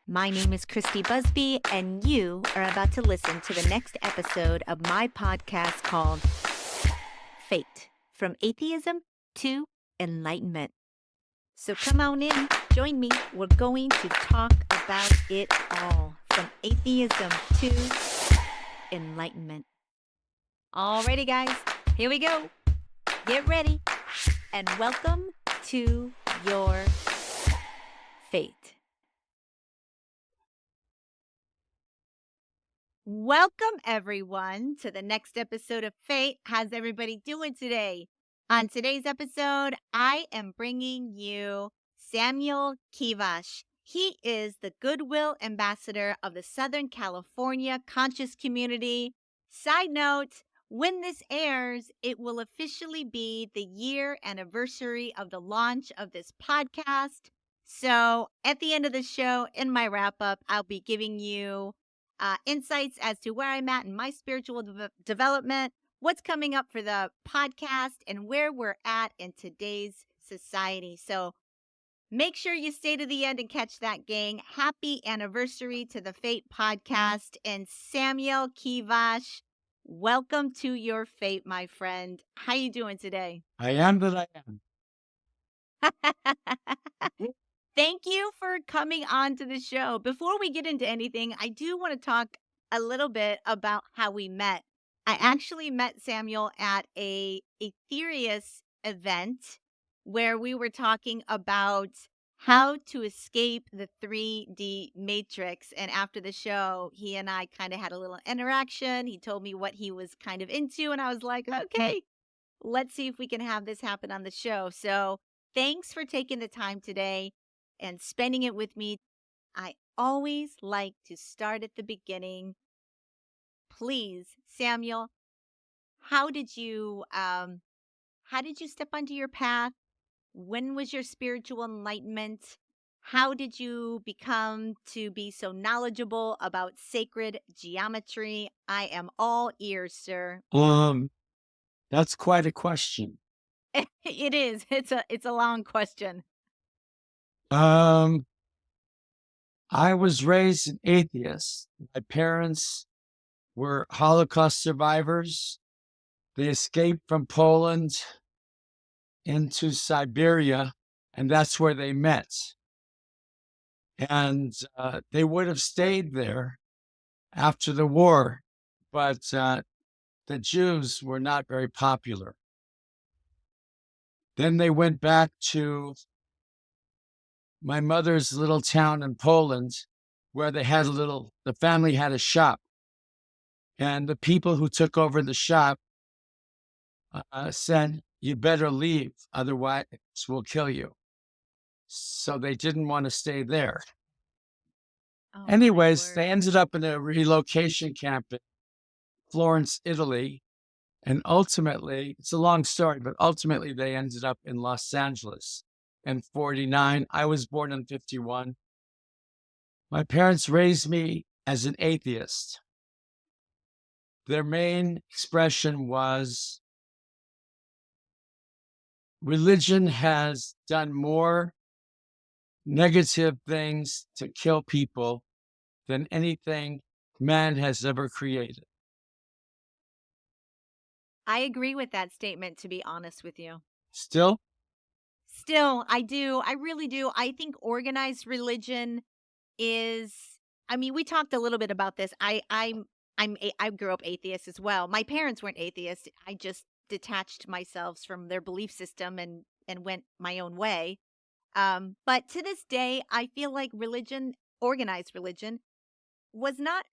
My name is Christy Busby, and you are about to listen to the next episode of my podcast called F.A.T.E, From Atheism to Enlightenment. So come on in, join me. We're going to talk about it all, from atheism to enlightenment. Alrighty, guys, here we go. Get ready, and welcome to your fate. Welcome, everyone, to the next episode of F.A.T.E. How's everybody doing today? On today's episode, I am bringing you Samuel Kiwasz. He is the Goodwill ambassador of the Southern California conscious community. Side note, when this airs, it will officially be the year anniversary of the launch of this podcast. So at the end of the show, in my wrap-up, I'll be giving you insights as to where I'm at in my spiritual development, what's coming up for the podcast, and where we're at in today's society. So make sure you stay to the end and catch that, gang. Happy anniversary to the F.A.T.E podcast. And Samuel Kiwasz, welcome to your F.A.T.E, my friend. How you doing today? I am that I am. Thank you for coming on to the show. Before we get into anything, I do want to talk a little bit about how we met. I actually met Samuel at a atheist event where we were talking about how to escape the 3D matrix. And after the show, he and I kind of had a little interaction. He told me what he was kind of into, and I was like, okay, let's see if we can have this happen on the show. So thanks for taking the time today and spending it with me. I always like to start at the beginning. Please, Samuel, how did you step onto your path? When was your spiritual enlightenment? How did you become to be so knowledgeable about sacred geometry? I am all ears, sir. That's quite a question. It is. It's a long question. I was raised an atheist. My parents were Holocaust survivors. They escaped from Poland into Siberia, and that's where they met. And they would have stayed there after the war, but the Jews were not very popular. Then they went back to my mother's little town in Poland, where they had the family had a shop. And the people who took over the shop said, you better leave, otherwise we'll kill you. So they didn't want to stay there. Oh, anyways, they ended up in a relocation camp in Florence, Italy. And ultimately, it's a long story, but ultimately they ended up in Los Angeles in 49. I was born in 51. My parents raised me as an atheist. Their main expression was, religion has done more negative things to kill people than anything man has ever created. I agree with that statement, to be honest with you. Still, I do. I really do. I think organized religion is, I mean, we talked a little bit about this. I grew up atheist as well. My parents weren't atheists. I just detached myself from their belief system and went my own way. But to this day, I feel like religion, organized religion, is not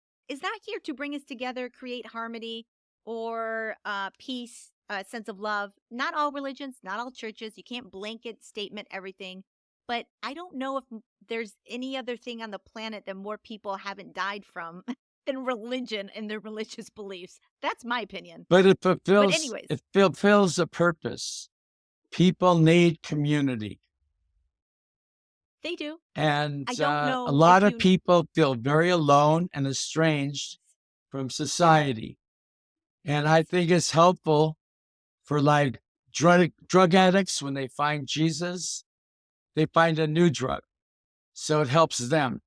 here to bring us together, create harmony or peace, a sense of love. Not all religions, not all churches. You can't blanket statement everything. But I don't know if there's any other thing on the planet that more people haven't died from than religion and their religious beliefs. That's my opinion. But it fulfills a purpose. People need community. They do. And a lot of people feel very alone and estranged from society. And I think it's helpful for like drug addicts, when they find Jesus, they find a new drug. So it helps them.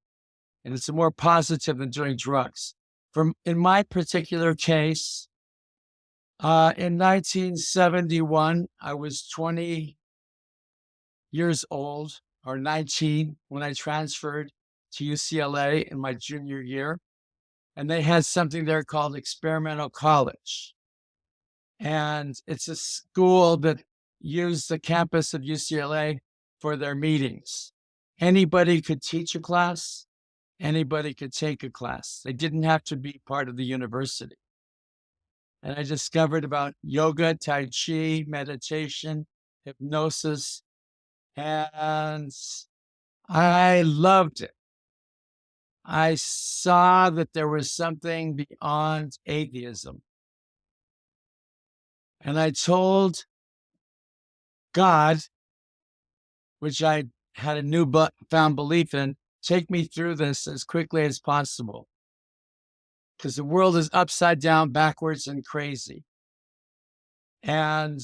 and it's more positive than doing drugs. In my particular case, in 1971, I was 20 years old, or 19, when I transferred to UCLA in my junior year. And they had something there called experimental college. And it's a school that used the campus of UCLA for their meetings. Anybody could teach a class, anybody could take a class. They didn't have to be part of the university. And I discovered about yoga, Tai Chi, meditation, hypnosis, and I loved it. I saw that there was something beyond atheism. And I told God, which I had a newfound belief in, take me through this as quickly as possible, because the world is upside down, backwards, and crazy. And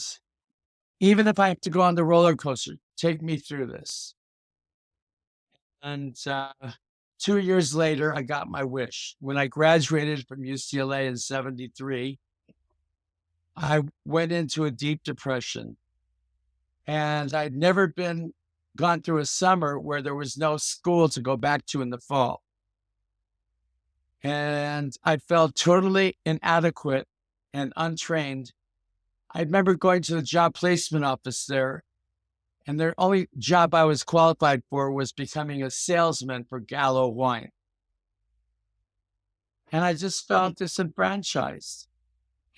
even if I have to go on the roller coaster, take me through this. And 2 years later, I got my wish. When I graduated from UCLA in 73, I went into a deep depression. And I'd never gone through a summer where there was no school to go back to in the fall. And I felt totally inadequate and untrained. I remember going to the job placement office there, and the only job I was qualified for was becoming a salesman for Gallo wine. And I just felt disenfranchised.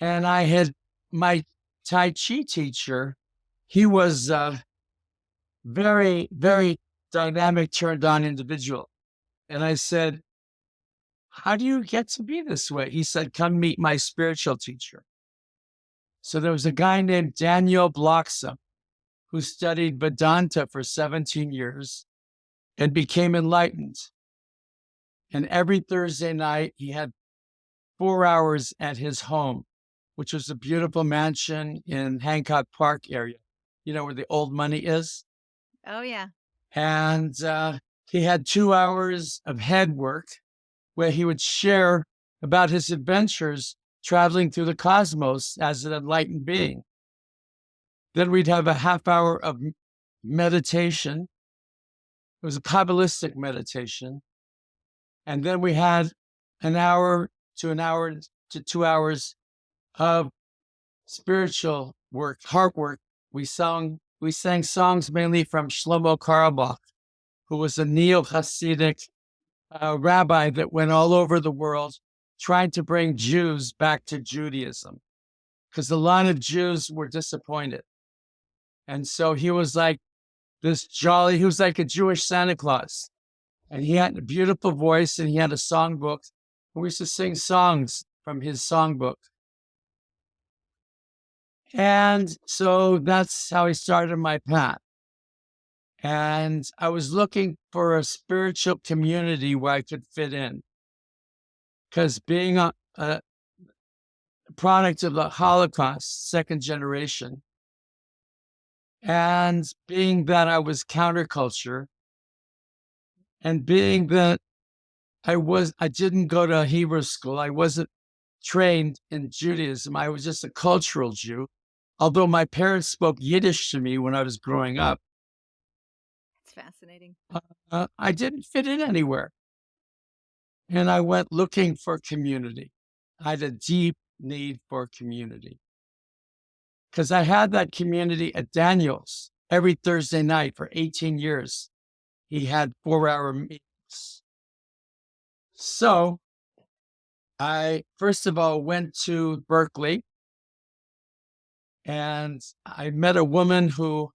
And I had my Tai Chi teacher, he was very, very dynamic, turned on individual. And I said, how do you get to be this way? He said, come meet my spiritual teacher. So there was a guy named Daniel Bloxam who studied Vedanta for 17 years and became enlightened. And every Thursday night, he had 4 hours at his home, which was a beautiful mansion in Hancock Park area, where the old money is. Oh, yeah. And he had 2 hours of head work where he would share about his adventures traveling through the cosmos as an enlightened being. Then we'd have a half hour of meditation. It was a Kabbalistic meditation. And then we had an hour to 2 hours of spiritual work, heart work. We sang songs mainly from Shlomo Carlebach, who was a neo-Hasidic rabbi that went all over the world trying to bring Jews back to Judaism, because a lot of Jews were disappointed. And so he was like he was like a Jewish Santa Claus. And he had a beautiful voice, and he had a songbook. And we used to sing songs from his songbook. And so that's how I started my path. And I was looking for a spiritual community where I could fit in. Because being a product of the Holocaust, second generation, and being that I was counterculture, and being that I didn't go to Hebrew school, I wasn't trained in Judaism, I was just a cultural Jew, although my parents spoke Yiddish to me when I was growing up. It's fascinating. I didn't fit in anywhere. And I went looking for community. I had a deep need for community. Because I had that community at Daniel's every Thursday night for 18 years. He had 4-hour meetings. So I, first of all, went to Berkeley, and I met a woman who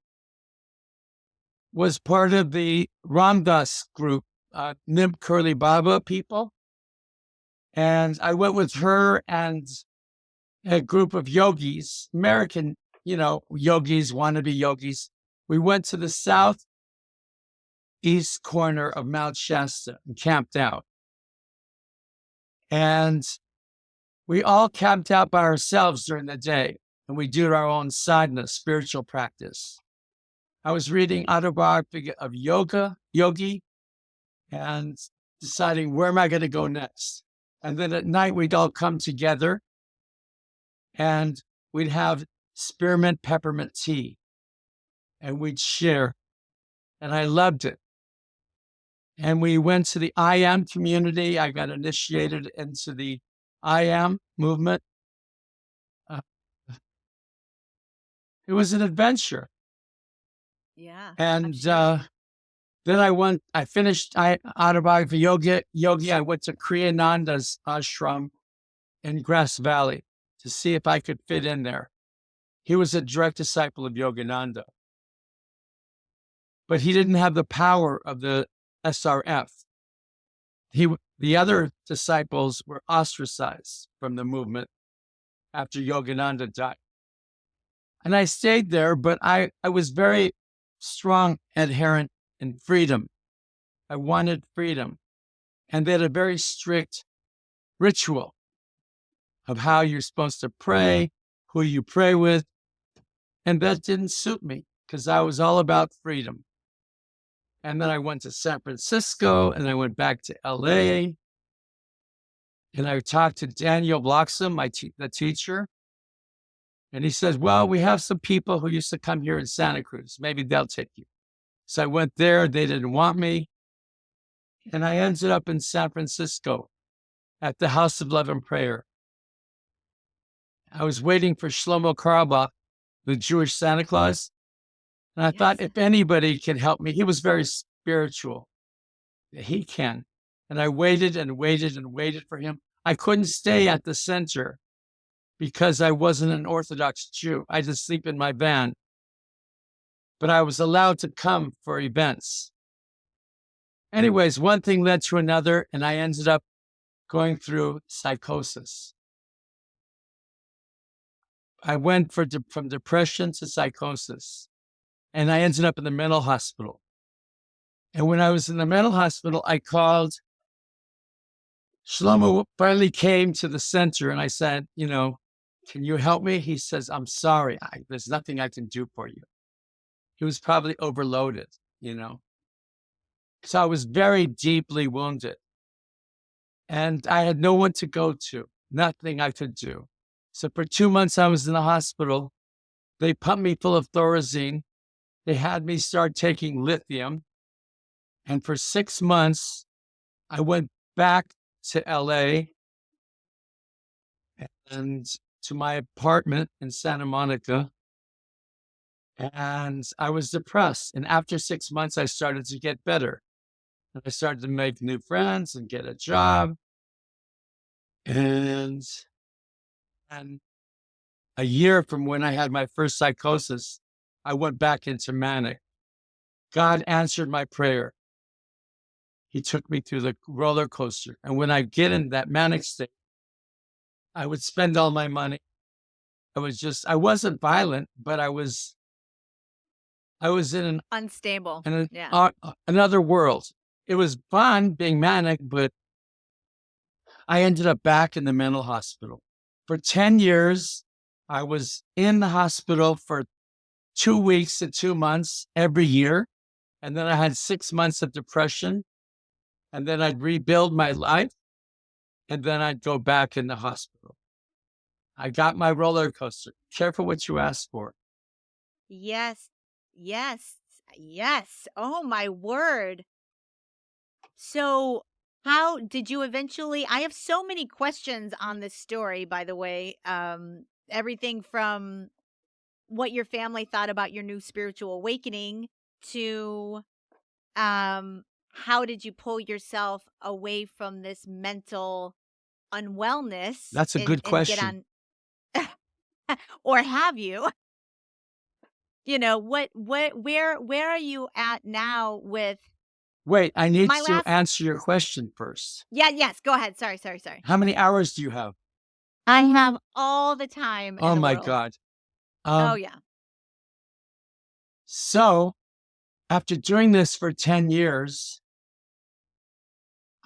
was part of the Ramdas group, Nim Curly Baba people. And I went with her and a group of yogis, American, yogis, wannabe yogis. We went to the southeast corner of Mount Shasta and camped out. And we all camped out by ourselves during the day, and we did our own sadhana, spiritual practice. I was reading autobiography of yogi, and deciding where am I going to go next. And then at night, we'd all come together and we'd have spearmint peppermint tea and we'd share. And I loved it. And we went to the I Am community. I got initiated into the I Am movement. Uh, it was an adventure. Yeah, I'm And sure. then I finished autobiography Yogi. I went to Kriyananda's ashram in Grass Valley to see if I could fit in there. He was a direct disciple of Yogananda, but he didn't have the power of the SRF. The other disciples were ostracized from the movement after Yogananda died. And I stayed there, but I was very strong adherent in freedom. I wanted freedom. And they had a very strict ritual of how you're supposed to pray, who you pray with. And that didn't suit me because I was all about freedom. And then I went to San Francisco and I went back to LA. And I talked to Daniel Bloxham, the teacher. And he says, well, we have some people who used to come here in Santa Cruz. Maybe they'll take you. So I went there. They didn't want me. And I ended up in San Francisco at the House of Love and Prayer. I was waiting for Shlomo Carlebach, the Jewish Santa Claus. And I thought, Yes. if anybody can help me, he was very spiritual. He can. And I waited and waited and waited for him. I couldn't stay at the center because I wasn't an Orthodox Jew. I had to sleep in my van. But I was allowed to come for events. Anyways, one thing led to another, and I ended up going through psychosis. I went from depression to psychosis, and I ended up in the mental hospital. And when I was in the mental hospital, I called. Shlomo finally came to the center, and I said, can you help me? He says, I'm sorry. There's nothing I can do for you. He was probably overloaded, So I was very deeply wounded. And I had no one to go to, nothing I could do. So for 2 months, I was in the hospital. They pumped me full of Thorazine. They had me start taking lithium. And for 6 months, I went back to LA and to my apartment in Santa Monica. And I was depressed. And after 6 months, I started to get better. And I started to make new friends and get a job. And a year from when I had my first psychosis, I went back into manic. God answered my prayer. He took me through the roller coaster. And when I get in that manic state, I would spend all my money. I wasn't violent, but I was in Unstable. another world. It was fun being manic, but I ended up back in the mental hospital. For 10 years, I was in the hospital for 2 weeks to 2 months every year. And then I had 6 months of depression. And then I'd rebuild my life. And then I'd go back in the hospital. I got my roller coaster. Careful what you ask for. Yes. Yes. Yes. Oh, my word. So, how did you eventually? I have so many questions on this story, by the way. Everything from what your family thought about your new spiritual awakening to how did you pull yourself away from this mental unwellness That's a good and get question. on or have you? Where are you at now with Wait, I need my to last answer your question first. Yeah, yes, go ahead. Sorry. How many hours do you have? I have all the time in Oh the my world. God. Oh, yeah. So after doing this for 10 years,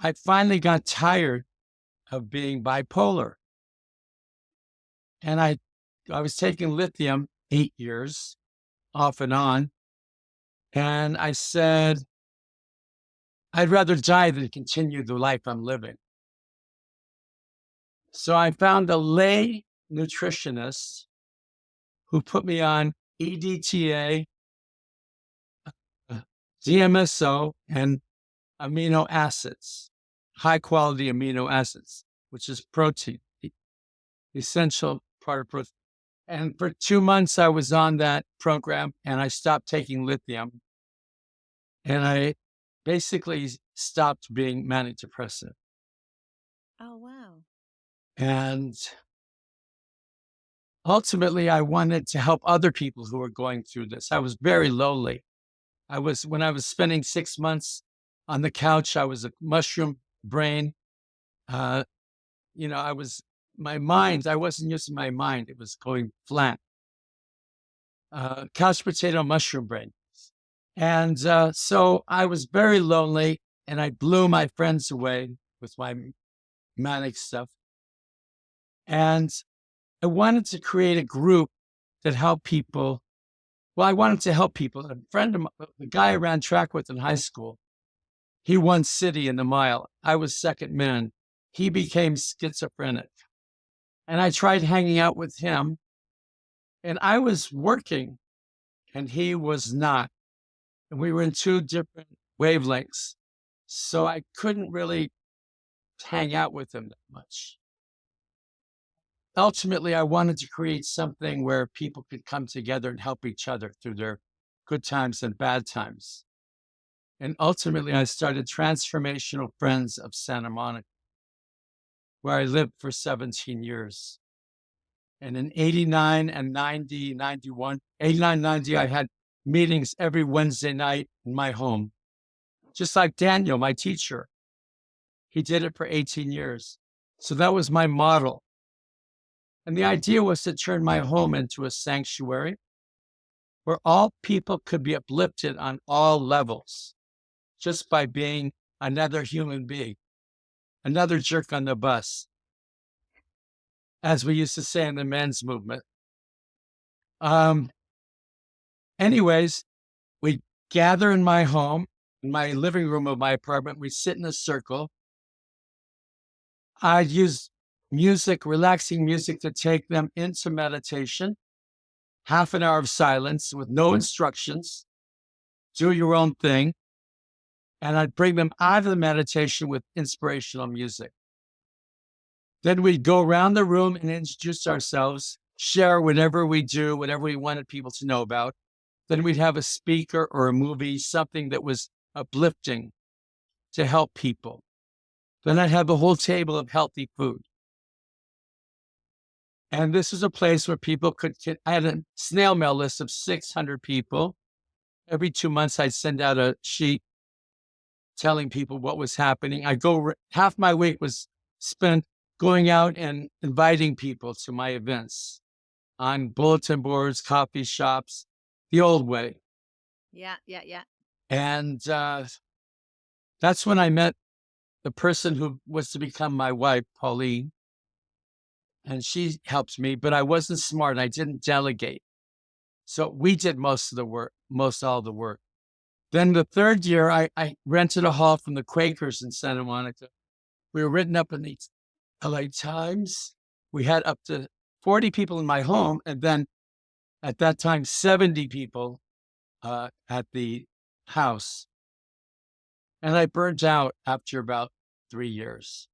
I finally got tired of being bipolar. And I was taking lithium 8 years off and on. And I said, I'd rather die than continue the life I'm living. So I found a lay nutritionist who put me on EDTA, uh, DMSO, and amino acids, high quality amino acids, which is protein, the essential part of protein. And for 2 months, I was on that program and I stopped taking lithium and I basically stopped being manic depressive. Oh, wow. And ultimately, I wanted to help other people who were going through this. I was very lonely. When I was spending 6 months on the couch, I was a mushroom brain. Uh, I wasn't using my mind. It was going flat. Couch potato mushroom brain. And so I was very lonely and I blew my friends away with my manic stuff. And I wanted to create a group that helped people. Well, I wanted to help people. A friend of mine, the guy I ran track with in high school, he won city in the mile. I was second man. He became schizophrenic. And I tried hanging out with him, and I was working, and he was not. And we were in two different wavelengths. So I couldn't really hang out with him that much. Ultimately, I wanted to create something where people could come together and help each other through their good times and bad times. And ultimately, I started Transformational Friends of Santa Monica, where I lived for 17 years. And in 89 and 90, 91, 89, 90, I had meetings every Wednesday night in my home, just like Daniel, my teacher. He did it for 18 years. So that was my model. And the idea was to turn my home into a sanctuary where all people could be uplifted on all levels just by being another human being, another jerk on the bus, as we used to say in the men's movement. Um, anyways, we gather in my home, in my living room of my apartment. We sit in a circle. I'd use music, relaxing music, to take them into meditation, half an hour of silence with no instructions, do your own thing. And I'd bring them out of the meditation with inspirational music. Then we'd go around the room and introduce ourselves, share whatever we do, whatever we wanted people to know about. Then we'd have a speaker or a movie, something that was uplifting to help people. Then I'd have a whole table of healthy food. And this is a place where people I had a snail mail list of 600 people. Every 2 months, I'd send out a sheet telling people what was happening. Half my week was spent going out and inviting people to my events on bulletin boards, coffee shops, the old way. Yeah, yeah, yeah. And that's when I met the person who was to become my wife, Pauline. And she helped me, but I wasn't smart. I didn't delegate. So we did most of the work, most all the work. Then the third year, I rented a hall from the Quakers in Santa Monica. We were written up in the LA Times. We had up to 40 people in my home. And then at that time, 70 people at the house. And I burned out after about 3 years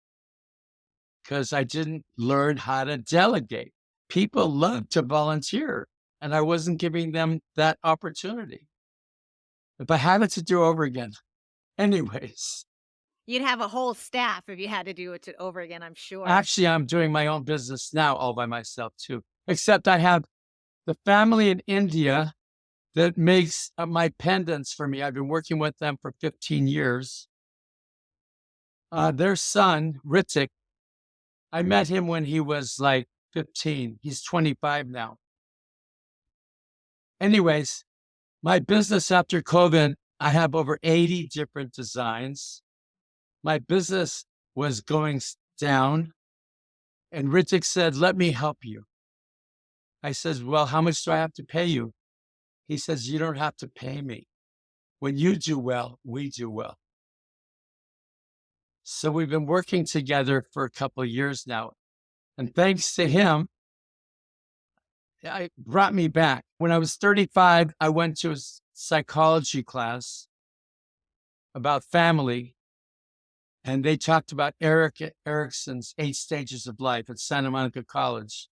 because I didn't learn how to delegate. People love to volunteer, and I wasn't giving them that opportunity. If I had it to do over again. Anyways, You'd have a whole staff if you had to do it over again, I'm sure. actually, I'm doing my own business now all by myself too, except I have the family in India that makes my pendants for me. I've been working with them for 15 years. Their son, Ritik, I met him when he was like 15. He's 25 now. Anyways, my business after COVID, I have over 80 different designs. My business was going down, and Ritik said, "Let me help you." I says, "Well, how much do I have to pay you?" He says, "You don't have to pay me. When you do well, we do well." So we've been working together for a couple of years now. And thanks to him, it brought me back. When I was 35, I went to a psychology class about family, and they talked about Erickson's 8 stages of life at Santa Monica College.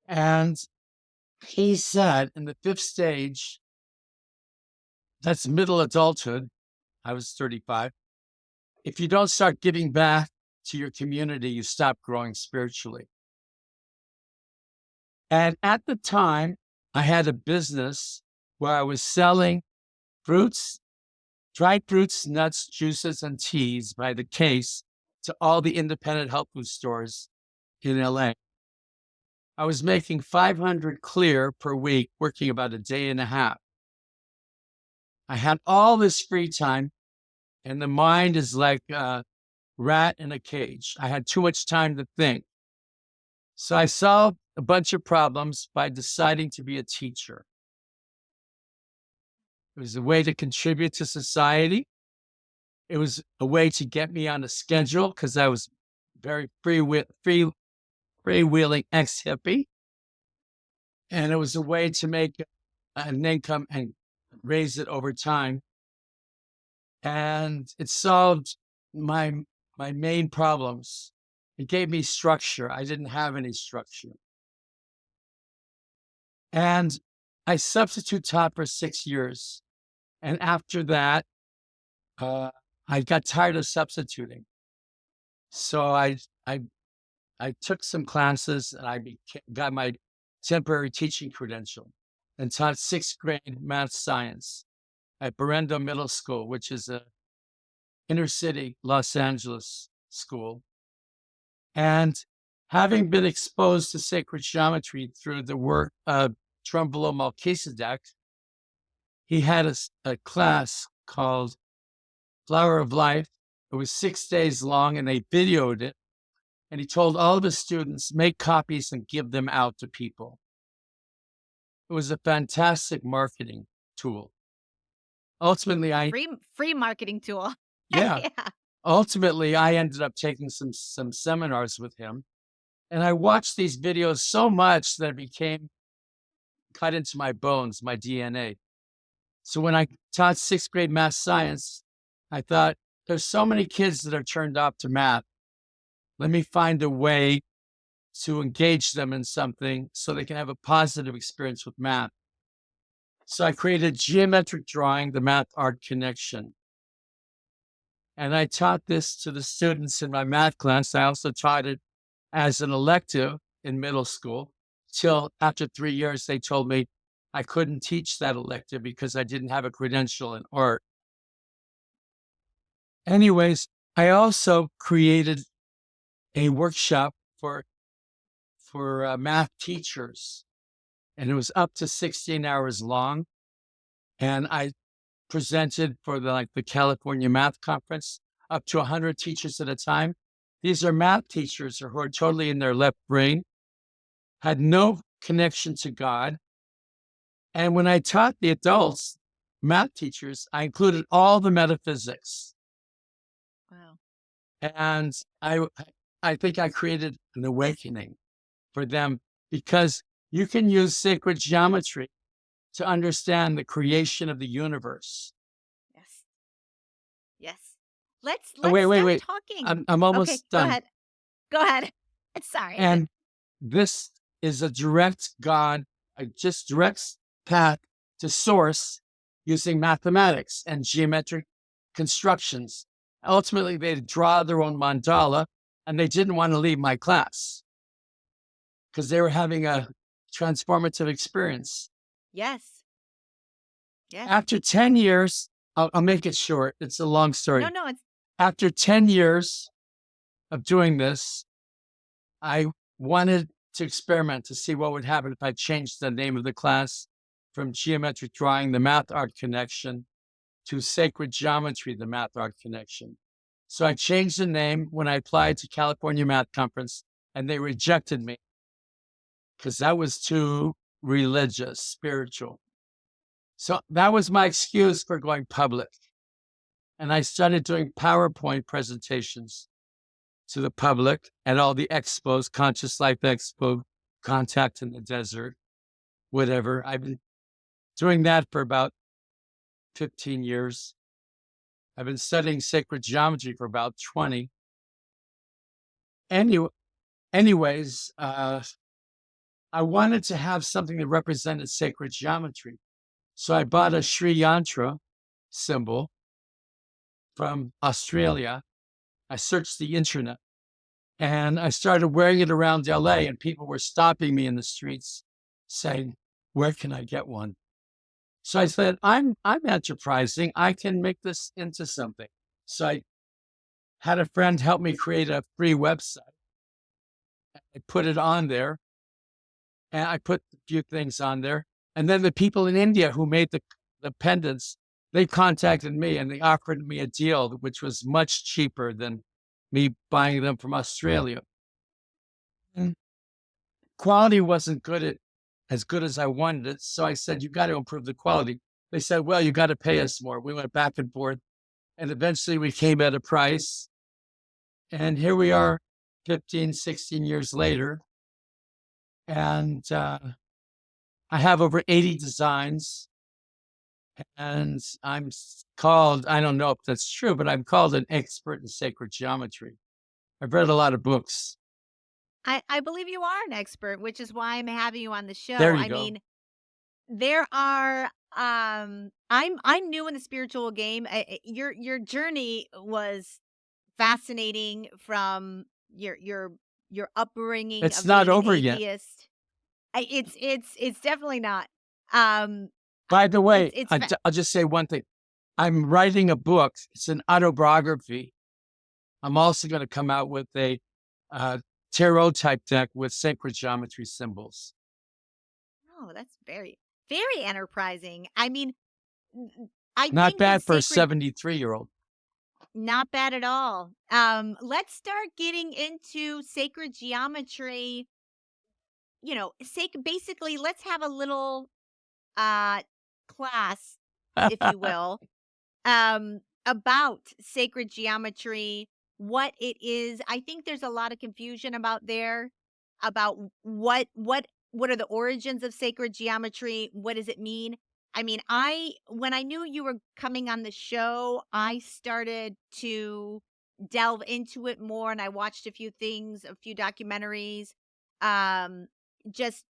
And he said in the 5th stage, that's middle adulthood, I was 35, if you don't start giving back to your community, you stop growing spiritually. And at the time, I had a business where I was selling fruits, dried fruits, nuts, juices, and teas by the case to all the independent health food stores in LA. I was making 500 clear per week, working about a day and a half. I had all this free time, and the mind is like a rat in a cage. I had too much time to think. So I solved a bunch of problems by deciding to be a teacher. It was a way to contribute to society. It was a way to get me on a schedule because I was very freewheeling ex-hippie. And it was a way to make an income and raise it over time. And it solved my main problems. It gave me structure. I didn't have any structure. And I substitute taught for 6 years. And after that, I got tired of substituting. So I took some classes and I got my temporary teaching credential and taught 6th grade math science at Berendo Middle School, which is a inner city Los Angeles school. And having been exposed to sacred geometry through the work of Trumbull Melchizedek, he had a class called Flower of Life. It was 6 days long and they videoed it. And he told all of his students, make copies and give them out to people. It was a fantastic marketing tool. Ultimately, free marketing tool. Yeah. Yeah. Ultimately, I ended up taking some seminars with him. And I watched these videos so much that it became cut into my bones, my DNA. So when I taught 6th grade math science, I thought, there's so many kids that are turned off to math. Let me find a way to engage them in something so they can have a positive experience with math. So I created geometric drawing, the math art connection. And I taught this to the students in my math class. I also taught it as an elective in middle school till after 3 years, they told me I couldn't teach that elective because I didn't have a credential in art. Anyways, I also created a workshop for math teachers, and it was up to 16 hours long. And I presented for the California Math Conference, up to 100 teachers at a time. These are math teachers who are totally in their left brain, had no connection to God. And when I taught the adults, math teachers, I included all the metaphysics. Wow. And I think I created an awakening for them because you can use sacred geometry to understand the creation of the universe. Yes. Yes. Let's Oh, wait. start talking. I'm Okay, almost go done. ahead. Go ahead. Sorry. And this is a direct path to source using mathematics and geometric constructions. Ultimately, they draw their own mandala, and they didn't want to leave my class because they were having a transformative experience. Yes. Yes. After 10 years, I'll make it short. It's a long story. No, it's After 10 years of doing this, I wanted to experiment to see what would happen if I changed the name of the class from geometric drawing, the math art connection, to sacred geometry, the math art connection. So I changed the name when I applied to California Math Conference, and they rejected me because that was too religious, spiritual. So that was my excuse for going public. and I started doing PowerPoint presentations to the public at all the expos, Conscious Life Expo, Contact in the Desert, whatever. I've been doing that for about 15 years. I've been studying sacred geometry for about 20. Any, anyways, I wanted to have something that represented sacred geometry. So I bought a Sri Yantra symbol from Australia. I searched the internet and I started wearing it around LA, and people were stopping me in the streets saying, "Where can I get one?" So I said, I'm enterprising. I can make this into something. So I had a friend help me create a free website. I put it on there, and I put a few things on there. And then the people in India who made the pendants, they contacted me and they offered me a deal which was much cheaper than me buying them from Australia. And quality wasn't as good as I wanted it. So I said, "You got to improve the quality." They said, "Well, you got to pay us more." We went back and forth, and eventually we came at a price. And here we are 15, 16 years later. And I have over 80 designs. And called, I don't know if that's true, but I'm called an expert in sacred geometry. I've read a lot of books. I believe you are an expert, which is why I'm having you on the show. There you I go. mean, there are I'm new in the spiritual game. Your journey was fascinating from your upbringing It's of not being an over yet. atheist. It's definitely not. Um By the way, it's I'll just say one thing. I'm writing a book. It's an autobiography. I'm also going to come out with a uh, tarot type deck with sacred geometry symbols. oh, that's very enterprising. I mean, I Not think that bad for a sacred 73-year-old. not bad at all. Let's start getting into sacred geometry. Basically, let's have a little uh class, if you will, about sacred geometry, what it is. I think there's a lot of confusion about what are the origins of sacred geometry? What does it mean? I mean, I when I knew you were coming on the show, I started to delve into it more, and I watched a few things, a few documentaries, um just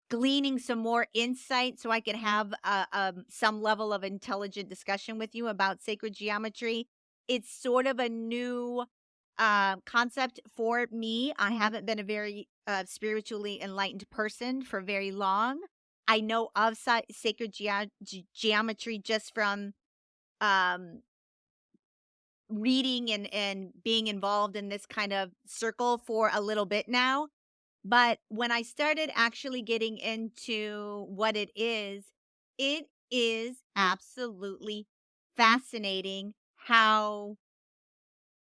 gleaning some more insight so I could have some level of intelligent discussion with you about sacred geometry. It's sort of a new concept for me. I haven't been a very spiritually enlightened person for very long. I know of sacred geometry just from um, reading and being involved in this kind of circle for a little bit now. But when I started actually getting into what it is absolutely fascinating how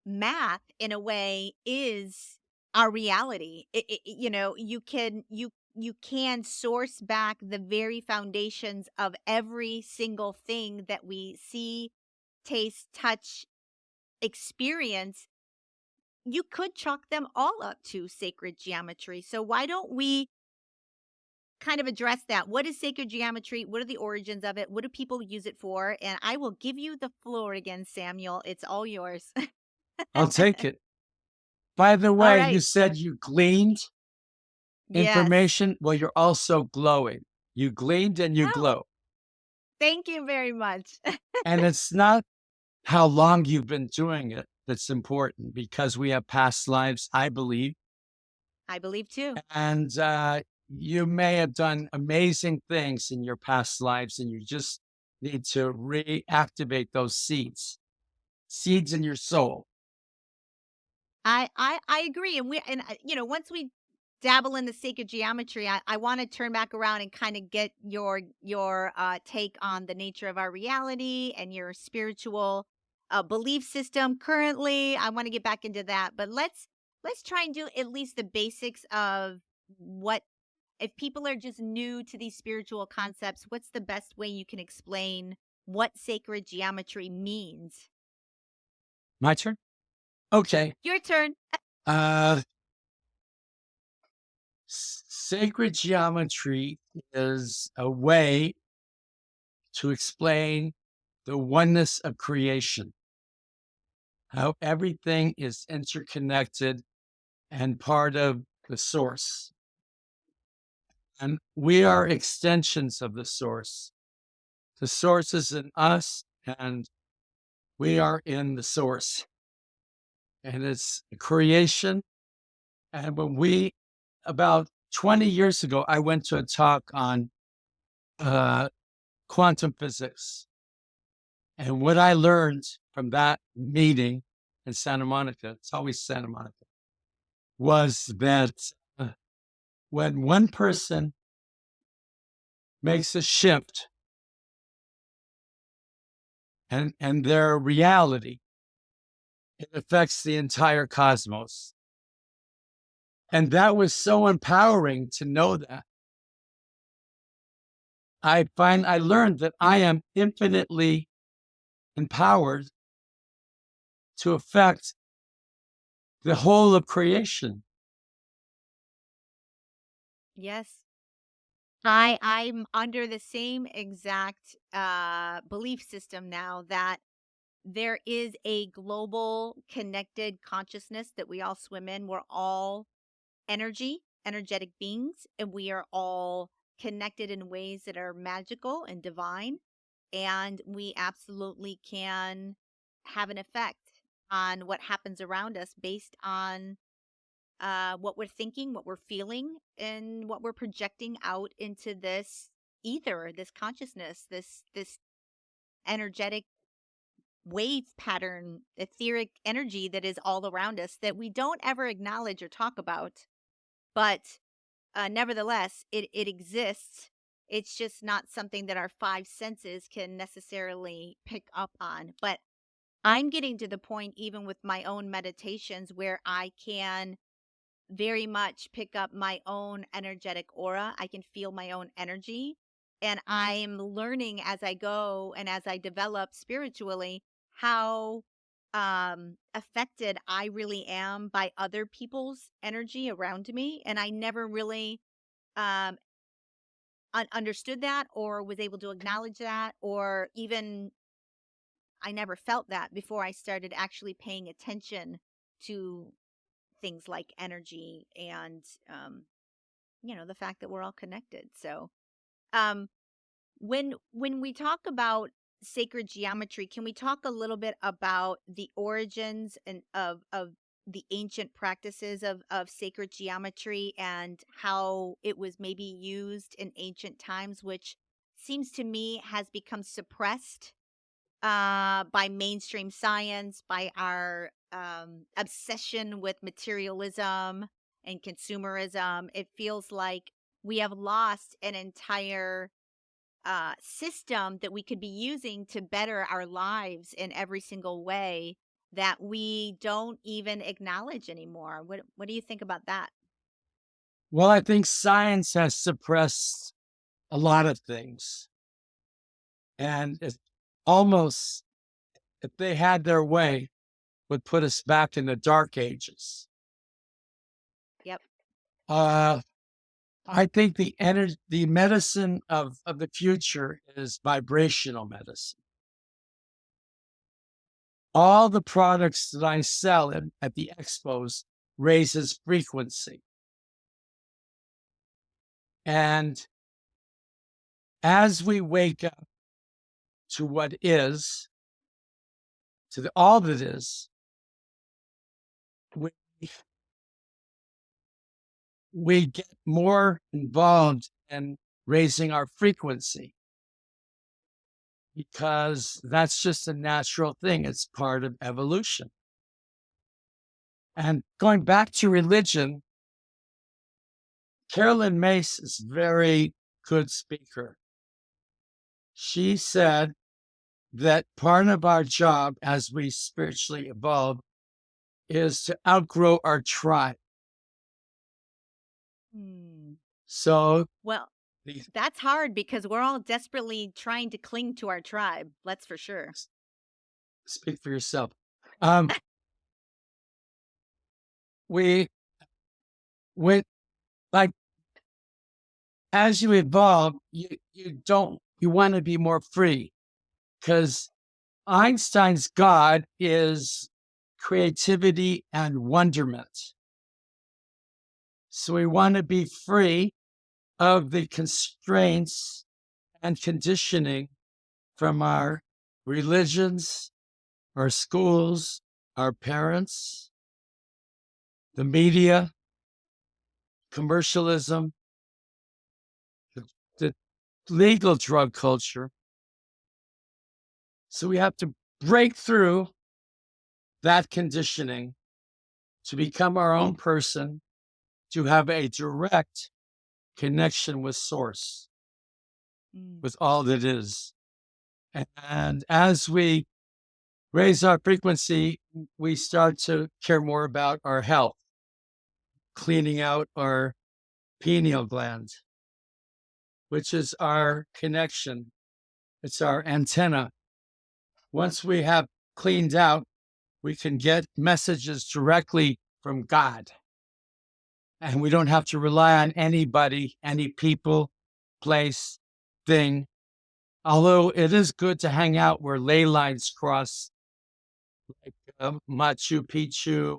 math, in a way, is our reality. You can source back the very foundations of every single thing that we see, taste, touch, experience. You could chalk them all up to sacred geometry. So why don't we kind of address that? What is sacred geometry? What are the origins of it? What do people use it for? And I will give you the floor again, Samuel. It's all yours. I'll take it. By the All way, you right. said you gleaned Yes. information. Well, you're also glowing. You gleaned and you Oh, glow. thank you very much. And it's not how long you've been doing it that's important, because we have past lives, I believe. I believe too. And you may have done amazing things in your past lives, and you just need to reactivate those seeds in your soul. I agree, and once we dabble in the sacred geometry, I want to turn back around and kind of get your take on the nature of our reality and your spiritual belief system. Currently, I want to get back into that, but let's try and do at least the basics of what if people are just new to these spiritual concepts. What's the best way you can explain? what sacred geometry means. My turn? Okay. Your turn. Uh, Sacred geometry is a way to explain the oneness of creation, how everything is interconnected and part of the source. And we are extensions of the source. The source is in us, and we are in the source. And it's creation. And about 20 years ago, I went to a talk on uh, quantum physics. And what I learned from that meeting in Santa Monica, it's always Santa Monica, was that when one person makes a shift and their reality, it affects the entire cosmos. And that was so empowering to know that. I learned that I am infinitely empowered to affect the whole of creation. Yes. I'm under the same exact belief system now that there is a global connected consciousness that we all swim in. We're all energetic beings, and we are all connected in ways that are magical and divine. And we absolutely can have an effect on what happens around us based on what we're thinking, what we're feeling, and what we're projecting out into this ether, this consciousness, this energetic wave pattern, etheric energy that is all around us that we don't ever acknowledge or talk about. But nevertheless, it exists. It's just not something that our five senses can necessarily pick up on. But I'm getting to the point, even with my own meditations, where I can very much pick up my own energetic aura. I can feel my own energy. And I'm learning as I go and as I develop spiritually how affected I really am by other people's energy around me. And I never really um understood that or was able to acknowledge that, or even I never felt that before I started actually paying attention to things like energy and the fact that we're all connected. So um when we talk about sacred geometry, can we talk a little bit about the origins and of the ancient practices of sacred geometry and how it was maybe used in ancient times, which seems to me has become suppressed by mainstream science, by our obsession with materialism and consumerism. It feels like we have lost an entire system that we could be using to better our lives in every single way that we don't even acknowledge anymore. What do you think about that? Well, I think science has suppressed a lot of things. And it almost, if they had their way, would put us back in the dark ages. Yep. Uh, I think the medicine of the future is vibrational medicine. All the products that I sell at the expos raises frequency. And as we wake up to what is, all that is, we, we get more involved in raising our frequency because that's just a natural thing. It's part of evolution. And going back to religion, Carolyn Mace is a very good speaker. She said that part of our job as we spiritually evolve is to outgrow our tribe. Hmm. So Well, The, That's hard because we're all desperately trying to cling to our tribe. That's for sure. speak for yourself. Um, we with like as you evolve, you want to be more free because Einstein's God is creativity and wonderment. So we want to be free of the constraints and conditioning from our religions, our schools, our parents, the media, commercialism, the, the legal drug culture. So we have to break through that conditioning to become our own person, to have a direct connection with source, Mm. with all that is. And as we raise our frequency, we start to care more about our health, cleaning out our pineal gland, which is our connection. It's our antenna. Once we have cleaned out, we can get messages directly from God. And we don't have to rely on anybody, any people, place, thing. Although it is good to hang out where ley lines cross, like Machu Picchu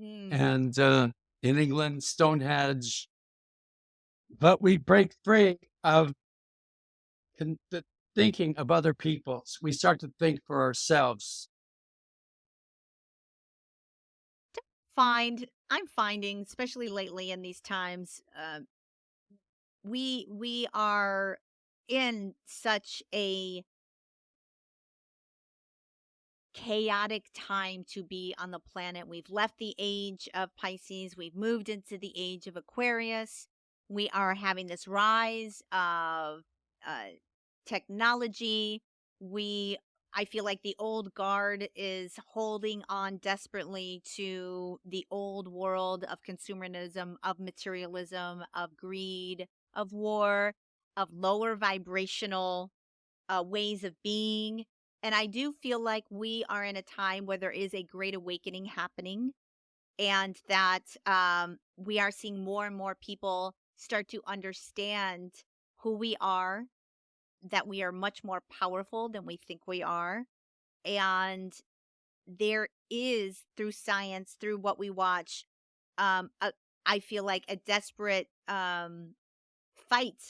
Mm. and in England, Stonehenge. But we break free of the thinking of other people. We start to think for ourselves. I'm finding, especially lately in these times, we are in such a chaotic time to be on the planet. We've left the age of Pisces, we've moved into the age of Aquarius. We are having this rise of uh, technology. We I feel like the old guard is holding on desperately to the old world of consumerism, of materialism, of greed, of war, of lower vibrational ways of being. And I do feel like we are in a time where there is a great awakening happening, and that we are seeing more and more people start to understand who we are, that we are much more powerful than we think we are. And there is, through science, through what we watch, a, I feel like a desperate fight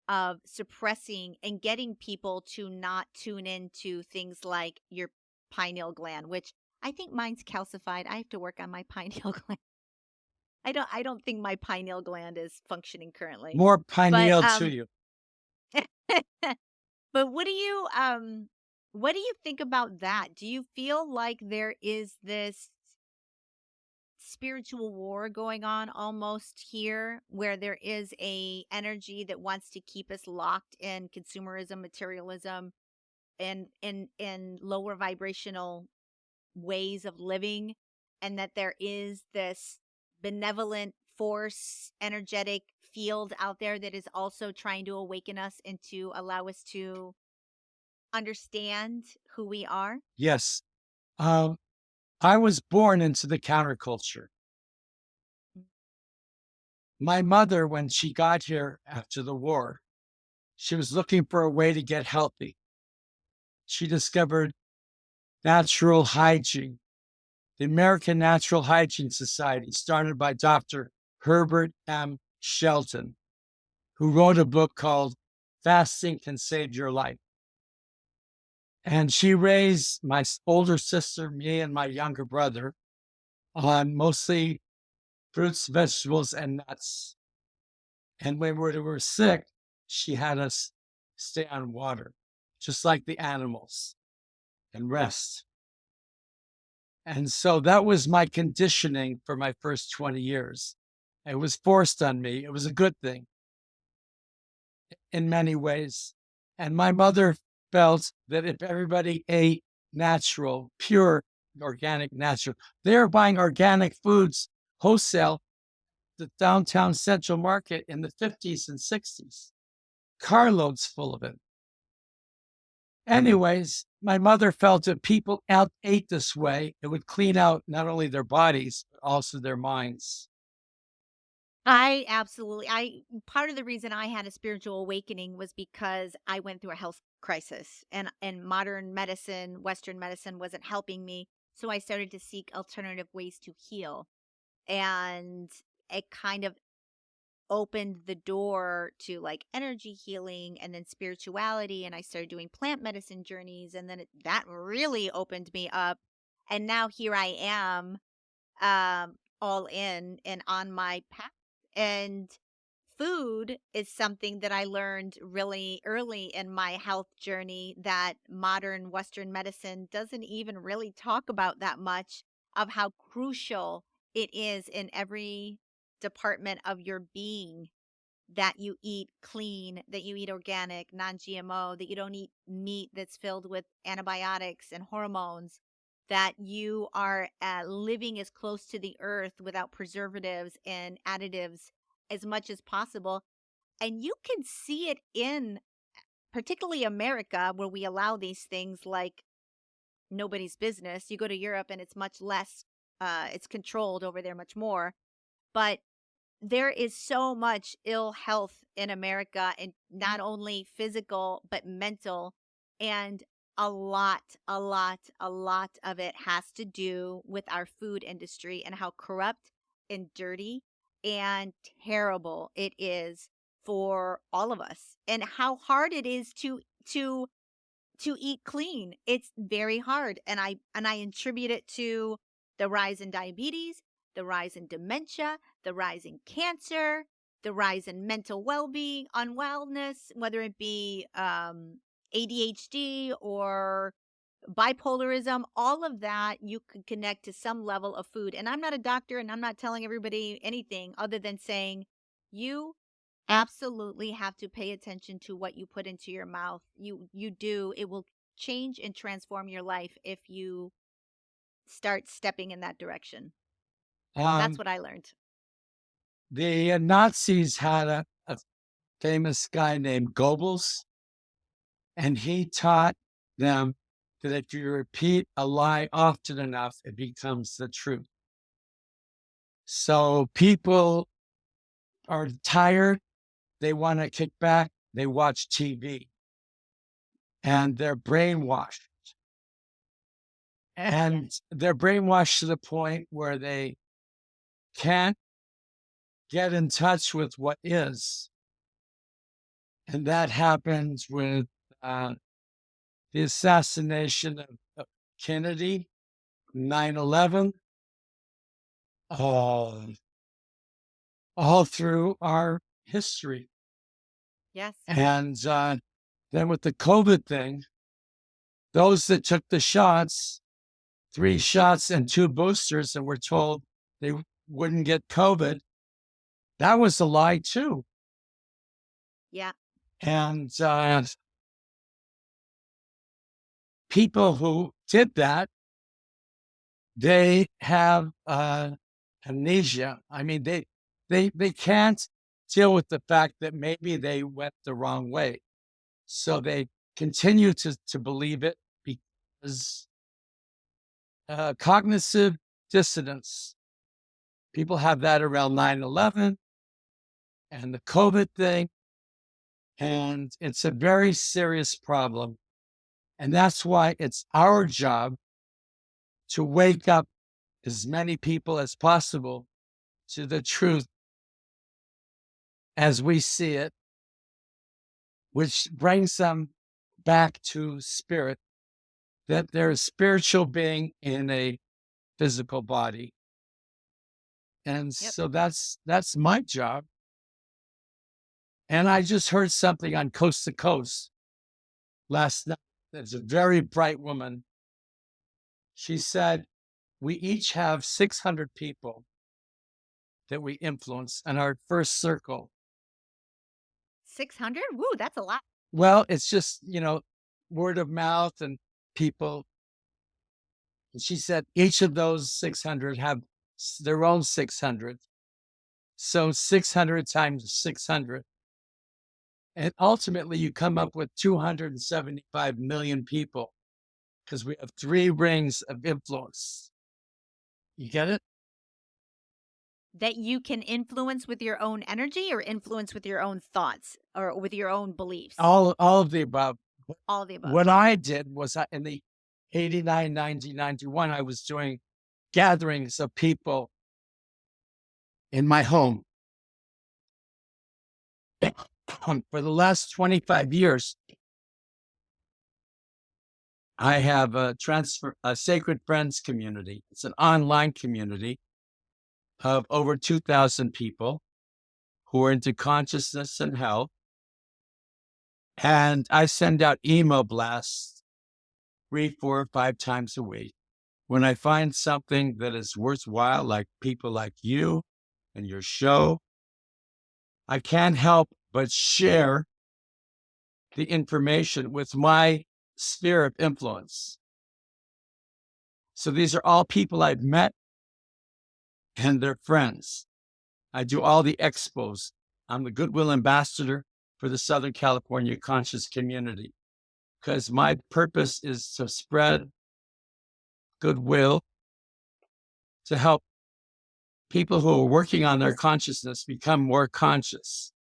of suppressing and getting people to not tune into things like your pineal gland, which I think mine's calcified. I have to work on my pineal gland. I don't think my pineal gland is functioning currently. More But pineal to you. but what do you think about that? Do you feel like there is this spiritual war going on almost here, where there is a energy that wants to keep us locked in consumerism, materialism, and in lower vibrational ways of living, and that there is this benevolent force, energetic field out there that is also trying to awaken us and to allow us to understand who we are? Yes. Um, I was born into the counterculture. My mother, when she got here after the war, she was looking for a way to get healthy. She discovered natural hygiene, the American Natural Hygiene Society, started by Dr. Herbert M. Shelton, who wrote a book called Fasting Can Save Your Life. And she raised my older sister, me, and my younger brother on mostly fruits, vegetables, and nuts. And when we were sick, she had us stay on water, just like the animals, and rest. And so that was my conditioning for my first 20 years. It was forced on me. It was a good thing in many ways. And my mother felt that if everybody ate natural, pure, organic, natural, they were buying organic foods wholesale, the downtown central market in the 50s and 60s. carloads full of it. Anyways, my mother felt if people out ate this way, it would clean out not only their bodies, but also their minds. I absolutely I part of the reason I had a spiritual awakening was because I went through a health crisis, and modern medicine, Western medicine wasn't helping me. So I started to seek alternative ways to heal. And it kind of opened the door to like energy healing and then spirituality. And I started doing plant medicine journeys. And then that really opened me up. And now here I am, all in and on my path. And food is something that I learned really early in my health journey that modern Western medicine doesn't even really talk about that much, of how crucial it is in every department of your being, that you eat clean, that you eat organic, non GMO, that you don't eat meat that's filled with antibiotics and hormones, that you are living as close to the earth without preservatives and additives as much as possible. And you can see it in particularly America, where we allow these things like nobody's business. You go to Europe and it's much less, it's controlled over there much more. But there is so much ill health in America, and not only physical, but mental. And a lot of it has to do with our food industry and how corrupt and dirty and terrible it is for all of us, and how hard it is to eat clean. It's very hard, and I attribute it to the rise in diabetes, the rise in dementia, the rise in cancer, the rise in mental well-being, unwellness, whether it be ADHD or bipolarism. All of that you could connect to some level of food. And I'm not a doctor, and I'm not telling everybody anything other than saying you absolutely have to pay attention to what you put into your mouth. You do. It will change and transform your life if you start stepping in that direction. That's Um, what I learned. the Nazis had a famous guy named Goebbels, and he taught them that if you repeat a lie often enough, it becomes the truth. So people are tired, they want to kick back, they watch TV, and they're brainwashed. Yes. And they're brainwashed to the point where they can't get in touch with what is. And that happens with uh, the assassination of Kennedy, 9/11, uh, all through our history. Yes. And then with the COVID thing, those that took the shots, 3 shots and 2 boosters, and were told they wouldn't get COVID, that was a lie too. Yeah. And people who did that, they have amnesia. I mean, they can't deal with the fact that maybe they went the wrong way. So they continue to believe it because cognitive dissonance. People have that around 9/11 and the COVID thing. And it's a very serious problem. And that's why it's our job to wake up as many people as possible to the truth as we see it, which brings them back to spirit, that they're a spiritual being in a physical body. And Yep. so that's my job. And I just heard something on Coast to Coast last night. There's a very bright woman. She said, we each have 600 people that we influence in our first circle. 600? Woo, that's a lot. Well, it's just, word of mouth and people. And she said each of those 600 have their own 600. So 600 times 600. And ultimately, you come up with 275 million people because we have three rings of influence. You get it? That you can influence with your own energy or influence with your own thoughts or with your own beliefs? All of the above. All of the above. What I did was in the 89, 90, 91, I was doing gatherings of people in my home. For the last 25 years, I have a Sacred Friends community. It's an online community of over 2,000 people who are into consciousness and health. And I send out email blasts 3, 4, 5 times a week. When I find something that is worthwhile, like people like you and your show, I can't help but share the information with my sphere of influence. So these are all people I've met and their friends. I do all the expos. I'm the Goodwill ambassador for the Southern California conscious community because my purpose is to spread goodwill to help people who are working on their consciousness become more conscious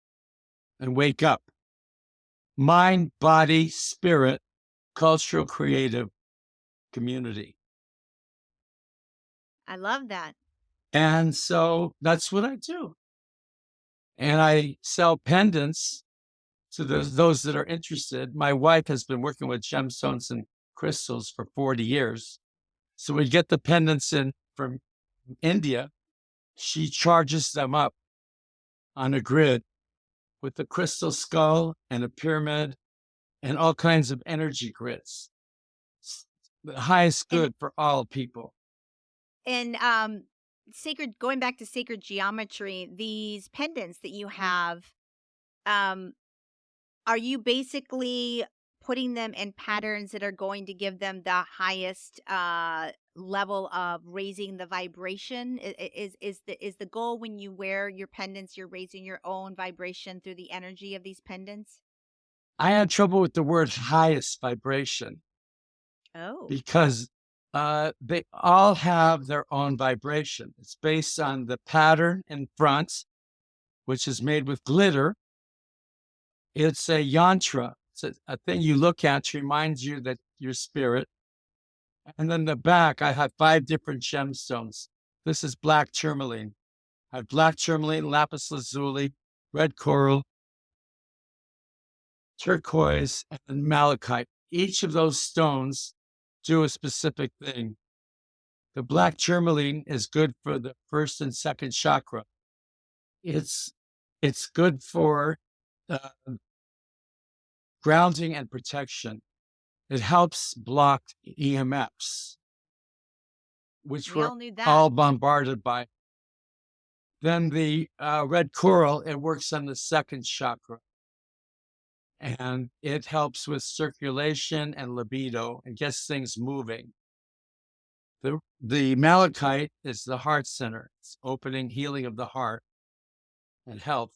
and wake up. Mind, body, spirit, cultural, creative community. I love that. And so that's what I do. And I sell pendants to those that are interested. My wife has been working with gemstones and crystals for 40 years. So we get the pendants in from India. She charges them up on a grid with the crystal skull and a pyramid and all kinds of energy grids. The highest And good for all people. and sacred going back to sacred geometry, these pendants that you have, um are you basically putting them in patterns that are going to give them the highest level of raising the vibration? Is the goal when you wear your pendants, you're raising your own vibration through the energy of these pendants? I had trouble with the word highest vibration Oh, because they all have their own vibration. It's based on the pattern in front, which is made with glitter. It's a yantra. It's a thing you look at to remind you that your spirit. And then the back, I have 5 different gemstones. This is black tourmaline. I have black tourmaline, lapis lazuli, red coral, turquoise, and malachite. Each of those stones do a specific thing. The black tourmaline is good for the first and second chakra. It's it's good for uh, grounding and protection. It helps block EMFs, which we we're all knew that. all bombarded by. Then the red coral, it works on the second chakra, and it helps with circulation and libido and gets things moving. The malachite is the heart center. It's opening, healing of the heart and health.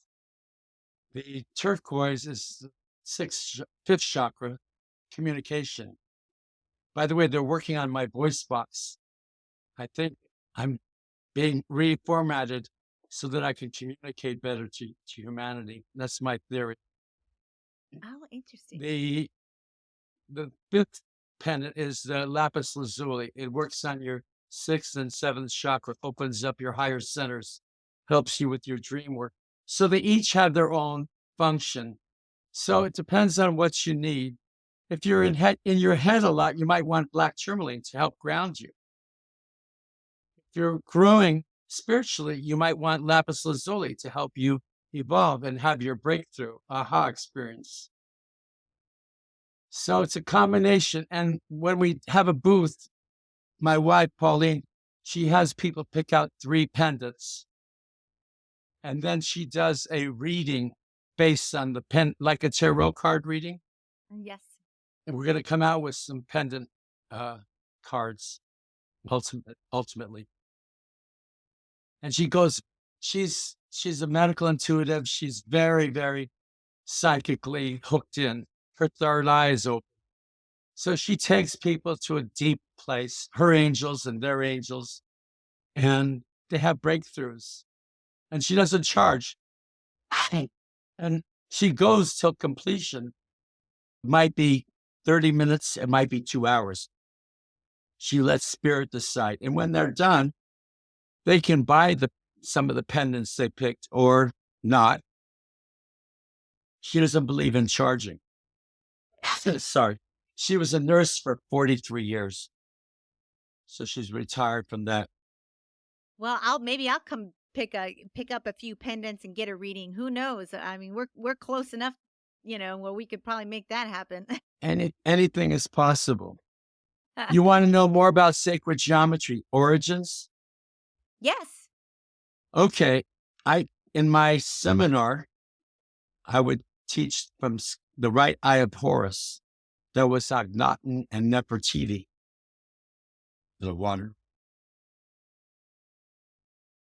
The turquoise is the fifth chakra, communication. By the way, they're working on my voice box. I think I'm being reformatted so that I can communicate better to humanity. That's my theory. Oh, interesting. The fifth pendant is the lapis lazuli. It works on your sixth and seventh chakra, opens up your higher centers, helps you with your dream work. So they each have their own function. So it depends on what you need. If you're in your head a lot, you might want black tourmaline to help ground you. If you're growing spiritually, you might want lapis lazuli to help you evolve and have your breakthrough, aha experience. So it's a combination. And when we have a booth, my wife, Pauline, she has people pick out 3 pendants. And then she does a reading based on the like a tarot card reading. Yes. And we're going to come out with some pendant cards ultimately. And she's a medical intuitive. She's very, very psychically hooked in, her third eye is open. So she takes people to a deep place, her angels and their angels, and they have breakthroughs. And she doesn't charge. And she goes till completion. It might be 30 minutes, it might be 2 hours. She lets spirit decide. And when they're done, they can buy some of the pendants they picked or not. She doesn't believe in charging. Sorry. She was a nurse for 43 years. So she's retired from that. Well, I'll come pick up a few pendants and get a reading. Who knows? I mean, we're close enough, where we could probably make that happen. Anything is possible. You want to know more about sacred geometry origins? Yes. Okay. In my seminar, I would teach from the right eye of Horus. There was Akhenaten and Nefertiti, the water.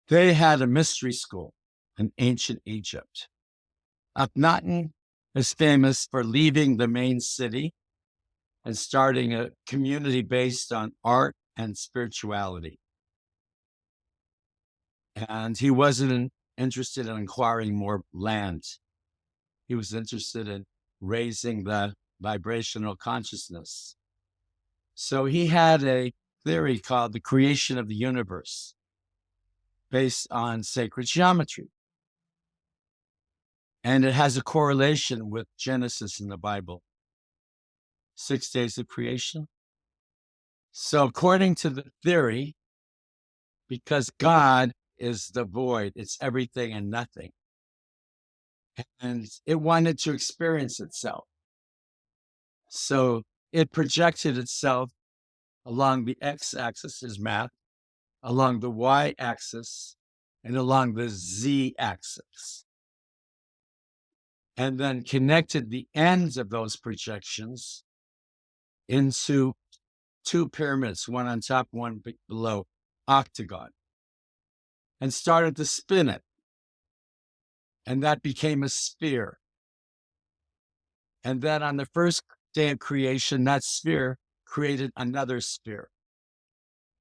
They had a mystery school in ancient Egypt. Akhenaten is famous for leaving the main city and starting a community based on art and spirituality. And he wasn't interested in acquiring more land. He was interested in raising the vibrational consciousness. So he had a theory called the creation of the universe based on sacred geometry. And it has a correlation with Genesis in the Bible, 6 days of creation. So according to the theory, because God is the void, it's everything and nothing. And it wanted to experience itself. So it projected itself along the x-axis is math, along the y-axis, and along the z-axis. And then connected the ends of those projections into two pyramids, one on top, one below, octagon, and started to spin it. And that became a sphere. And then on the first day of creation, that sphere created another sphere,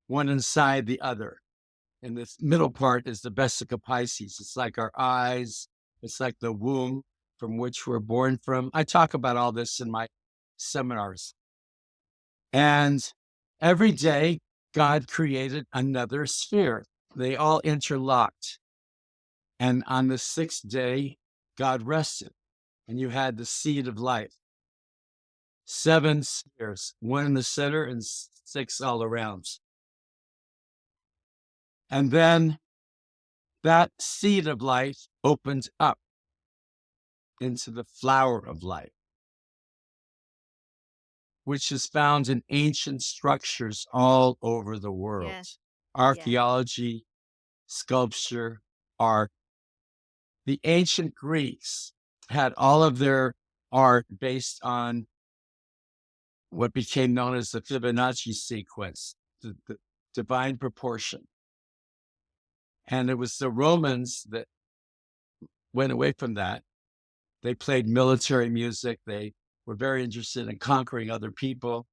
one inside the other. And this middle part is the Vesica Pisces. It's like our eyes. It's like the womb from which we're born from. I talk about all this in my seminars. And every day, God created another sphere. They all interlocked. And on the sixth day, God rested. And you had the seed of life. 7 spheres, one in the center and 6 all around. And then that seed of life opened up into the flower of life, which is found in ancient structures all over the world. Yes. Yes. Archaeology, sculpture, art. The ancient Greeks had all of their art based on what became known as the Fibonacci sequence, the divine proportion. And it was the Romans that went away from that. They played military music. They were very interested in conquering other people.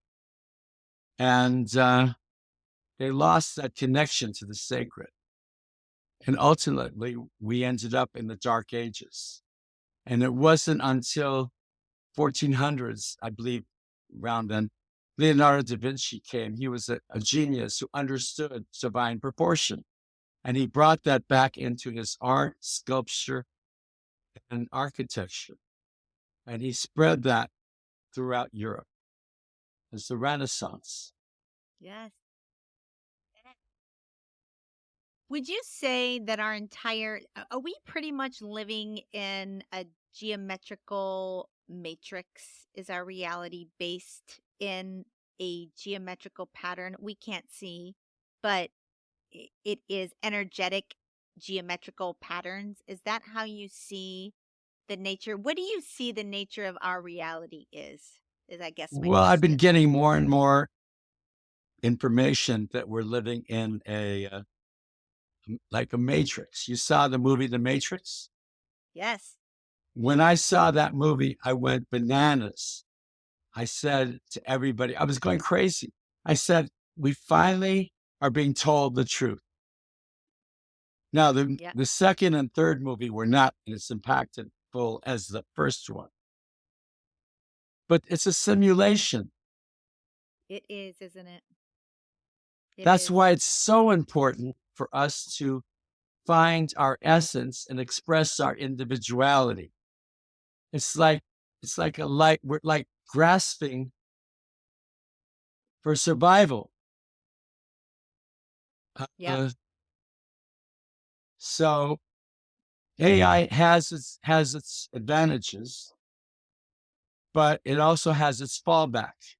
And they lost that connection to the sacred. And ultimately, we ended up in the Dark Ages. And it wasn't until 1400s, I believe, around then, Leonardo da Vinci came. He was a genius who understood divine proportion. And he brought that back into his art, sculpture, and architecture. And he spread that throughout Europe as the Renaissance. Yes. Would you say that are we pretty much living in a geometrical matrix? Is our reality based in a geometrical pattern we can't see, but it is energetic geometrical patterns? Is that how you see the nature? What do you see the nature of our reality is I guess my Well, I've been question. getting more and more information that we're living in like a matrix. You saw the movie The Matrix? Yes. When I saw that movie, I went bananas. I said to everybody, I was going crazy. I said, we finally are being told the truth. Now, Yeah, the second and third movie were not as impactful as the first one, but it's a simulation. it is, isn't it? It That's is. why it's so important for us to find our essence and express our individuality. It's like we're like grasping for survival. Yep. Uh, so AI has its advantages, but it also has its fallback.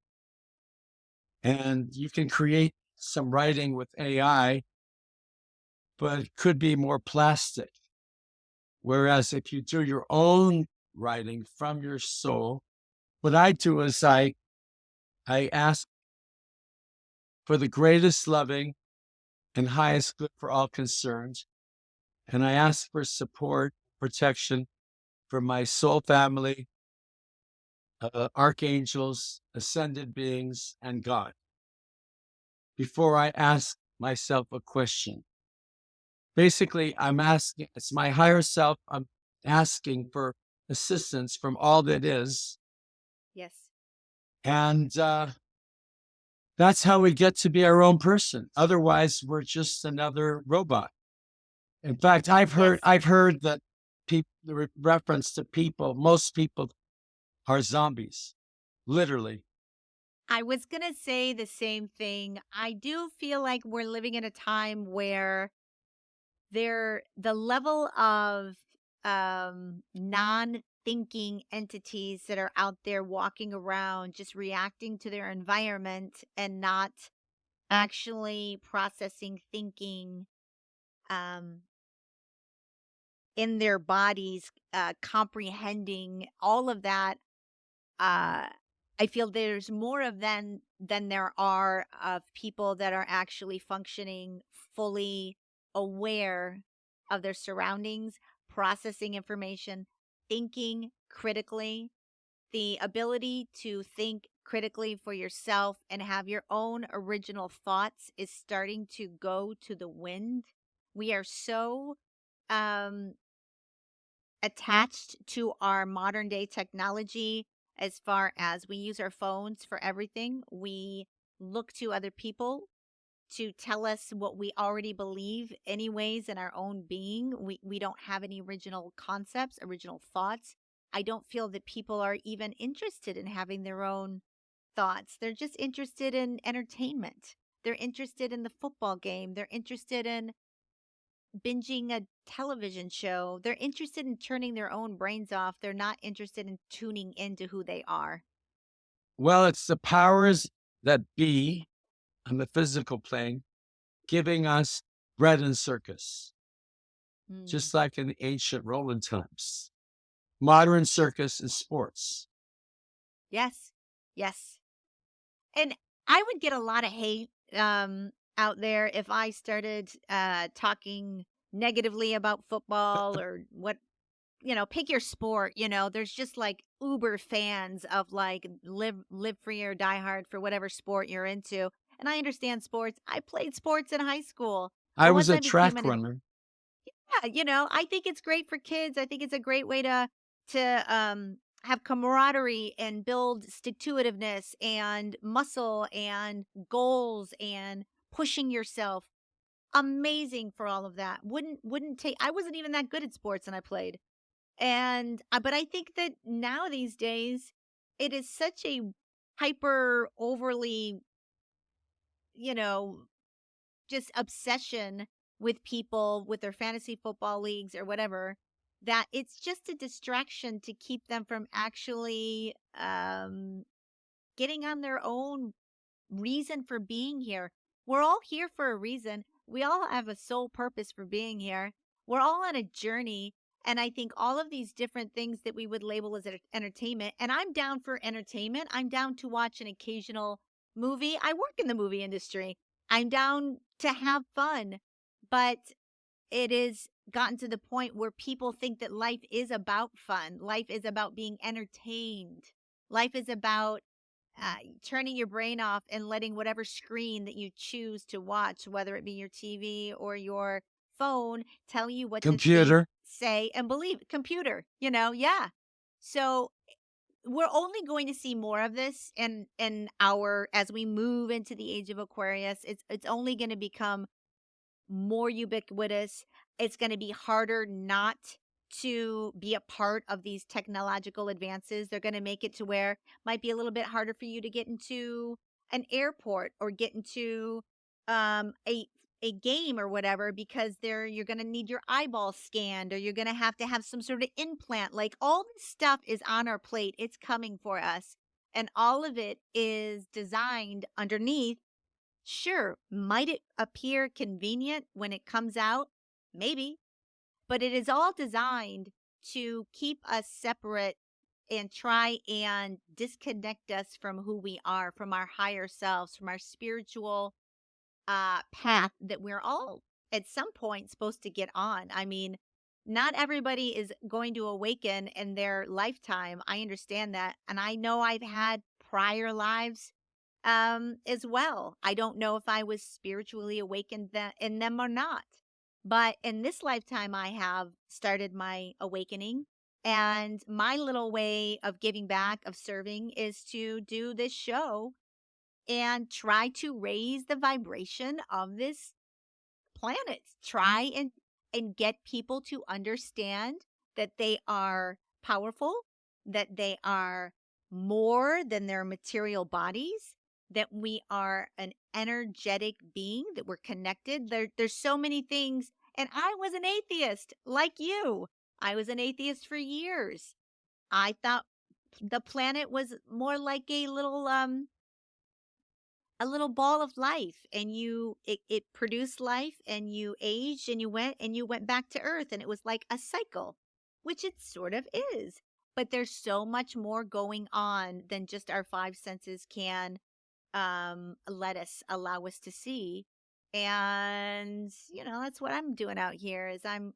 And you can create some writing with AI, but it could be more plastic. Whereas if you do your own writing from your soul, what I do is I ask for the greatest loving and highest good for all concerned. And I ask for support, protection from my soul family, archangels, ascended beings, and God before I ask myself a question. Basically, I'm asking, it's my higher self, I'm asking for assistance from all that is. Yes. And that's how we get to be our own person. Otherwise, we're just another robot. In fact, Yes. I've heard that the reference to people, most people are zombies, literally. I was going to say the same thing. I do feel like we're living in a time where the level of non-thinking entities that are out there walking around just reacting to their environment and not actually processing thinking um in their bodies, comprehending all of that. uh I feel there's more of them than there are of people that are actually functioning fully aware of their surroundings, processing information, thinking critically. The ability to think critically for yourself and have your own original thoughts is starting to go to the wind. We are so um attached to our modern day technology as far as we use our phones for everything. We look to other people to tell us what we already believe anyways in our own being. We don't have any original concepts, original thoughts. I don't feel that people are even interested in having their own thoughts. They're just interested in entertainment. They're interested in the football game. They're interested in binging a television show. They're interested in turning their own brains off. They're not interested in tuning into who they are. Well, it's the powers that be on the physical plane giving us bread and circus, Mm. just like in the ancient Roman times. Modern circus is sports. Yes. Yes. And I would get a lot of hate out there if I started talking negatively about football or what, pick your sport. There's just like uber fans of like live free or die hard for whatever sport you're into. And I understand sports. I played sports in high school. I But was once a I became track an runner. yeah, I think it's great for kids. I think it's a great way to have camaraderie and build stick to itiveness and muscle and goals and pushing yourself. Amazing for all of that. Wouldn't take I wasn't even that good at sports and I played. And but I think that now these days it is such a hyper overly, you know, just obsession with people with their fantasy football leagues or whatever, that it's just a distraction to keep them from actually getting on their own reason for being here. We're all here for a reason. We all have a sole purpose for being here. We're all on a journey. And I think all of these different things that we would label as entertainment, and I'm down for entertainment. I'm down to watch an occasional movie. I work in the movie industry. I'm down to have fun. But it is gotten to the point where people think that life is about fun. Life is about being entertained. Life is about turning your brain off and letting whatever screen that you choose to watch, whether it be your TV or your phone, tell you what to think, Computer. say, and believe. Computer, you know, yeah. So we're only going to see more of this in our as we move into the age of Aquarius. It's only going to become more ubiquitous. It's going to be harder not to be a part of these technological advances. They're going to make it to where it might be a little bit harder for you to get into an airport or get into a game or whatever because you're going to need your eyeballs scanned or you're going to have some sort of implant. Like all this stuff is on our plate. It's coming for us. And all of it is designed underneath. Sure, might it appear convenient when it comes out? Maybe, but it is all designed to keep us separate and try and disconnect us from who we are, from our higher selves, from our spiritual path that we're all at some point supposed to get on. I mean, not everybody is going to awaken in their lifetime. I understand that. And I know I've had prior lives as well. I don't know if I was spiritually awakened in them or not. But in this lifetime, I have started my awakening. And my little way of giving back, of serving, is to do this show and try to raise the vibration of this planet. Try and get people to understand that they are powerful, that they are more than their material bodies, that we are an energetic being, that we're connected. There's so many things. And I was an atheist like you. I was an atheist for years. I thought the planet was more like a little ball of life, and it produced life, and you aged and you went back to earth, and it was like a cycle, which it sort of is. But there's so much more going on than just our five senses can let us allow us to see. And that's what I'm doing out here is I'm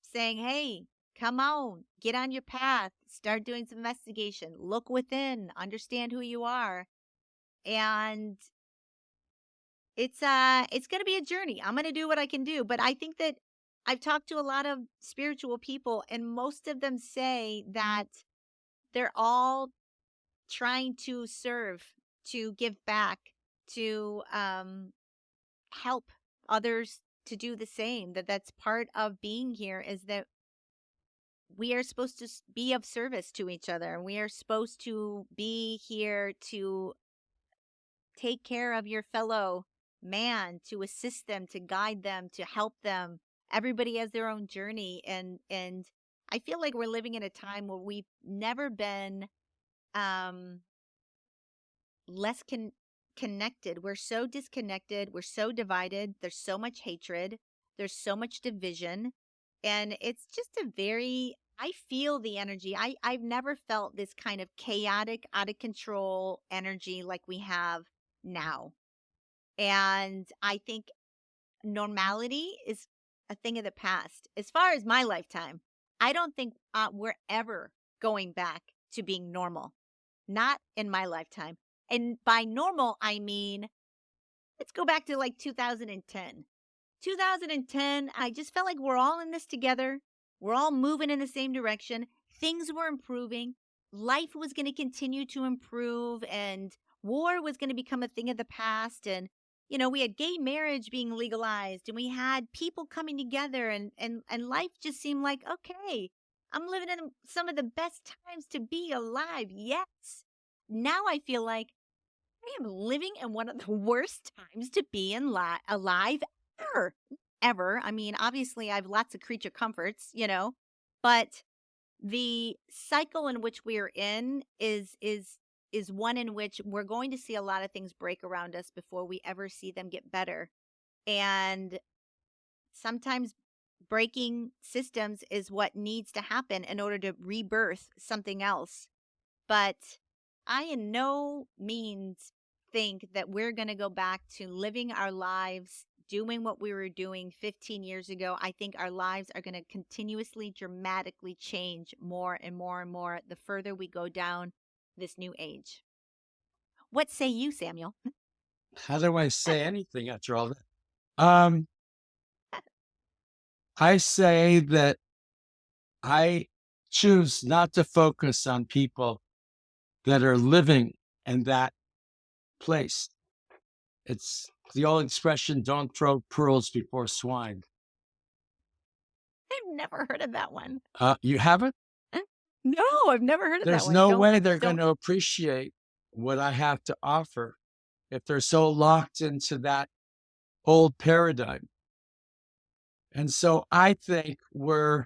saying, hey, come on, get on your path, start doing some investigation, look within, understand who you are. And it's going to be a journey. I'm going to do what I can do, but I think that I've talked to a lot of spiritual people, and most of them say that they're all trying to serve, to give back, to help others to do the same. That's part of being here, is that we are supposed to be of service to each other, and we are supposed to be here to take care of your fellow man, to assist them, to guide them, to help them. Everybody has their own journey, and I feel like we're living in a time where we've never been um less connected. We're so disconnected, we're so divided, there's so much hatred, there's so much division, and it's just a very I feel the energy. I've never felt this kind of chaotic, out of control energy like we have now. And I think normality is a thing of the past. As far as my lifetime, I don't think we're ever going back to being normal. Not in my lifetime. And by normal, I mean, let's go back to like 2010. 2010, I just felt like we're all in this together. We're all moving in the same direction. Things were improving. Life was going to continue to improve, and war was going to become a thing of the past. And, we had gay marriage being legalized, and we had people coming together, and life just seemed like, okay, I'm living in some of the best times to be alive. Yes. Now I feel like I am living in one of the worst times to be alive ever. Ever. I mean, obviously, I have lots of creature comforts, but the cycle in which we are in is one in which we're going to see a lot of things break around us before we ever see them get better. And sometimes breaking systems is what needs to happen in order to rebirth something else. But I in no means think that we're going to go back to living our lives doing what we were doing 15 years ago, I think our lives are going to continuously, dramatically change more and more and more the further we go down this new age. What say you, Samuel? How do I say anything after all that? Um, I say that I choose not to focus on people that are living in that place. It's the old expression, don't throw pearls before swine. I've never heard of that one. You haven't? No, I've never heard of that There's one. no way they're going Don't. to appreciate what I have to offer if they're so locked into that old paradigm. And so I think we're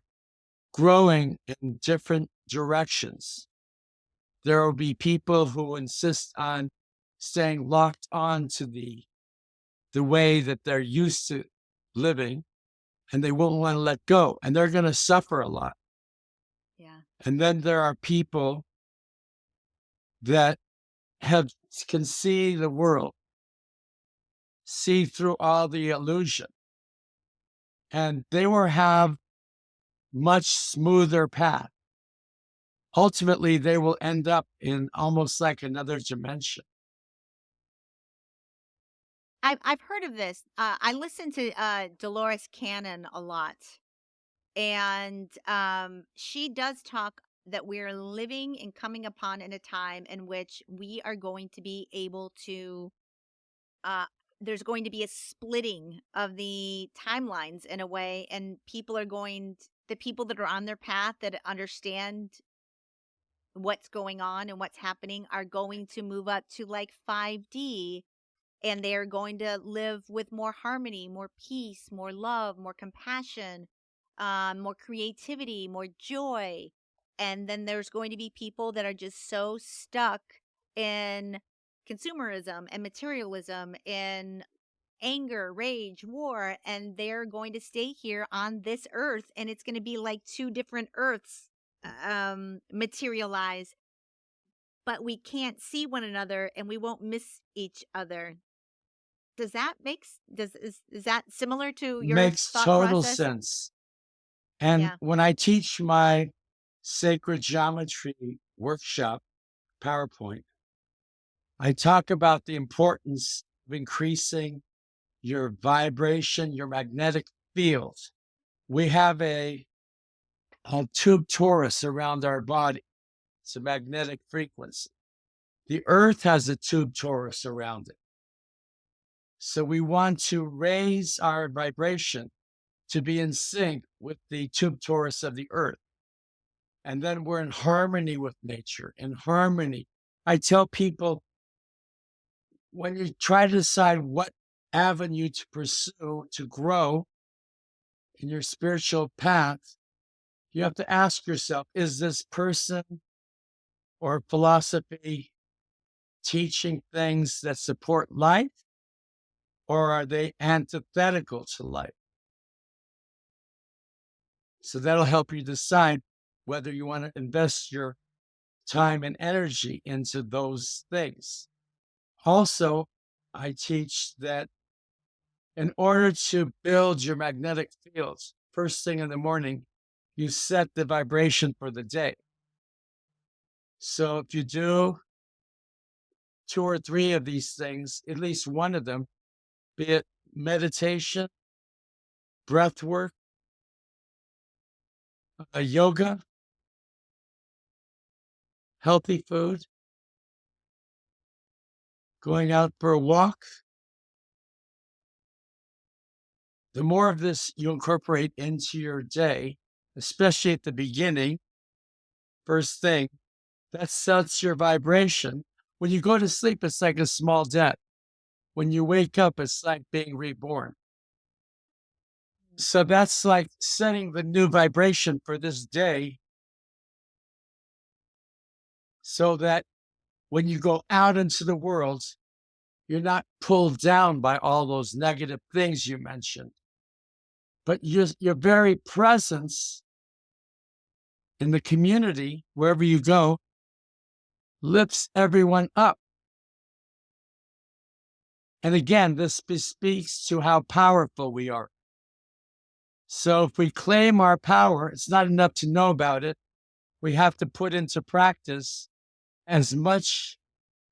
growing in different directions. There will be people who insist on staying locked on to the way that they're used to living, and they won't want to let go, and they're going to suffer a lot. Yeah. And then there are people that have can see the world, see through all the illusion, and they will have much smoother path. Ultimately, they will end up in almost like another dimension. I've heard of this. I listen to Dolores Cannon a lot, and she does talk that we're living and coming upon in a time in which we are going to be able to. Uh, there's going to be a splitting of the timelines in a way, and people are the people that are on their path that understand what's going on and what's happening are going to move up to like 5D, and they're going to live with more harmony, more peace, more love, more compassion, more creativity, more joy. And then there's going to be people that are just so stuck in consumerism and materialism and anger, rage, war, and they're going to stay here on this earth, and it's going to be like two different earths materialize, but we can't see one another and we won't miss each other. Does that is that similar to your Makes thought total process? sense. And Yeah. when I teach my sacred geometry workshop, PowerPoint, I talk about the importance of increasing your vibration, your magnetic field. We have a tube torus around our body. It's a magnetic frequency. The earth has a tube torus around it. So we want to raise our vibration to be in sync with the tube torus of the earth. And then we're in harmony with nature, in harmony. I tell people when you try to decide what avenue to pursue to grow in your spiritual path, you have to ask yourself, is this person or philosophy teaching things that support life, or are they antithetical to life? So that'll help you decide whether you want to invest your time and energy into those things. Also, I teach that in order to build your magnetic fields, first thing in the morning, you set the vibration for the day. So if you do two or three of these things, at least one of them, be it meditation, breath work, yoga, healthy food, going out for a walk, the more of this you incorporate into your day, especially at the beginning, first thing, that sets your vibration. When you go to sleep, it's like a small debt. When you wake up, it's like being reborn. So that's like setting the new vibration for this day so that when you go out into the world, you're not pulled down by all those negative things you mentioned, but your very presence in the community, wherever you go, lifts everyone up. And again, this speaks to how powerful we are. So if we claim our power, it's not enough to know about it. We have to put into practice as much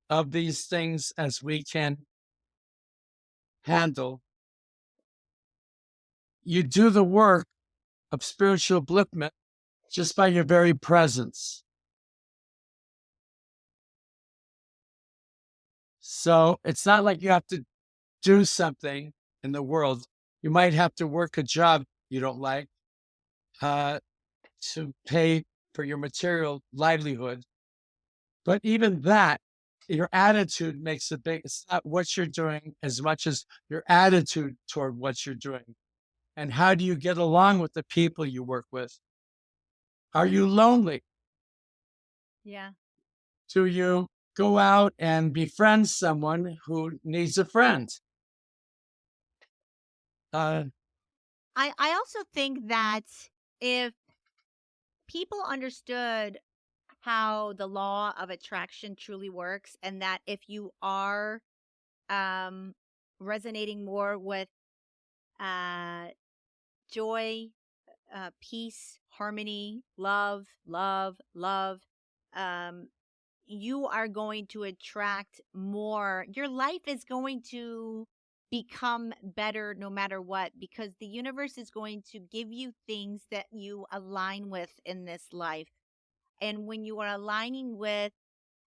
of these things as we can handle. You do the work of spiritual upliftment just by your very presence. So it's not like you have to do something in the world. You might have to work a job you don't like to pay for your material livelihood. But even that, your attitude makes a big, it's not what you're doing as much as your attitude toward what you're doing. And how do you get along with the people you work with? Are you lonely? Yeah. Do you go out and befriend someone who needs a friend? Uh, I also think that if people understood how the law of attraction truly works, and that if you are um resonating more with uh joy, peace, harmony, love, um, you are going to attract more. Your life is going to become better no matter what, because the universe is going to give you things that you align with in this life. And when you are aligning with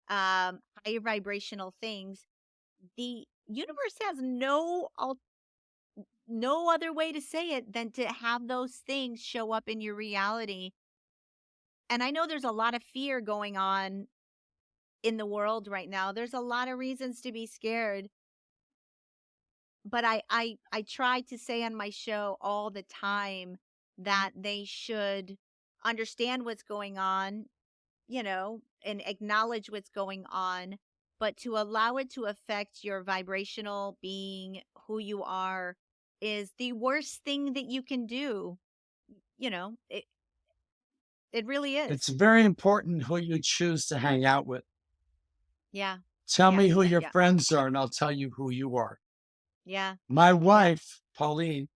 higher vibrational things, the universe has no other way to say it than to have those things show up in your reality. And I know there's a lot of fear going on in the world right now. There's a lot of reasons to be scared, but I try to say on my show all the time that they should understand what's going on, and acknowledge what's going on, but to allow it to affect your vibrational being, who you are, is the worst thing that you can do. It really it's is. very important who you choose to hang out with. Yeah. Tell Yeah. me who Yeah. your Yeah. friends are, and I'll tell you who you are. Yeah. My Yeah. wife, Pauline,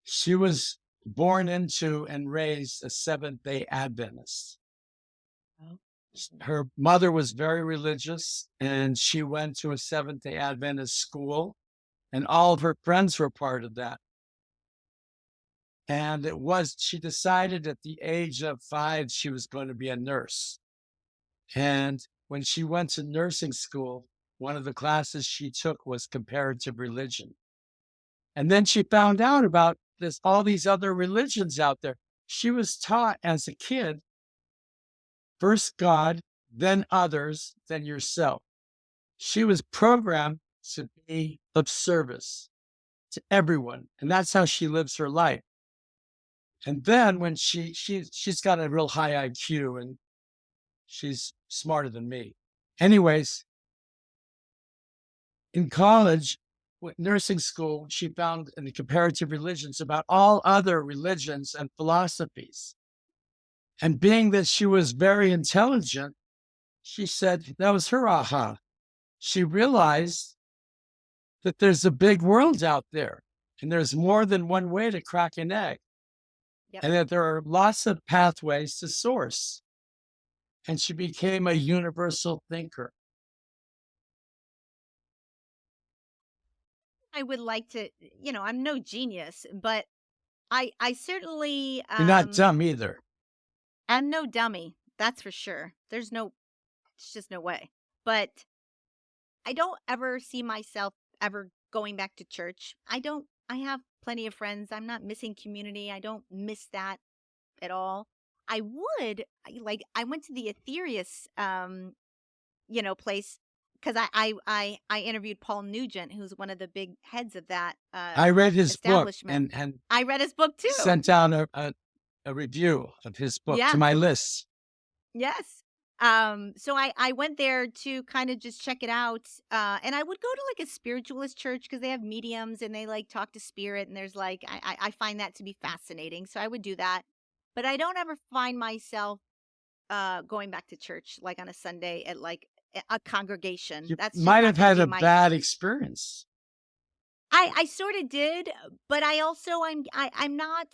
she was born into and raised a Seventh day Adventist. Oh. Her mother was very religious, and she went to a Seventh day Adventist school, and all of her friends were part of that. And she decided at the age of 5 she was going to be a nurse. And when she went to nursing school, one of the classes she took was comparative religion. And then she found out about all these other religions out there. She was taught as a kid, first God, then others, then yourself. She was programmed to be of service to everyone. And that's how she lives her life. And then when she's got a real high IQ and she's smarter than me. Anyways, in college, nursing school, she found in the comparative religions about all other religions and philosophies. And being that she was very intelligent, she said that was her aha. She realized that there's a big world out there and there's more than one way to crack an egg, Yep. and that there are lots of pathways to source. And she became a universal thinker. I would like to, I'm no genius, but I certainly You're not dumb either. am no dummy. That's for sure. It's just no way. But I don't ever see myself ever going back to church. I have plenty of friends. I'm not missing community. I don't miss that at all. I went to the Aetherius place, because I interviewed Paul Nugent, who's one of the big heads of that I read his book establishment. and I read his book too. sent out a review of his book to Yeah. my list. Yes. So I went there to kind of just check it out. And I would go to like a spiritualist church because they have mediums and they like talk to spirit, and there's like I find that to be fascinating. So I would do that. But I don't ever find myself going back to church like on a Sunday at like a congregation. You That's just might not have going to had be a my bad experience. I sort of did, but I also I'm not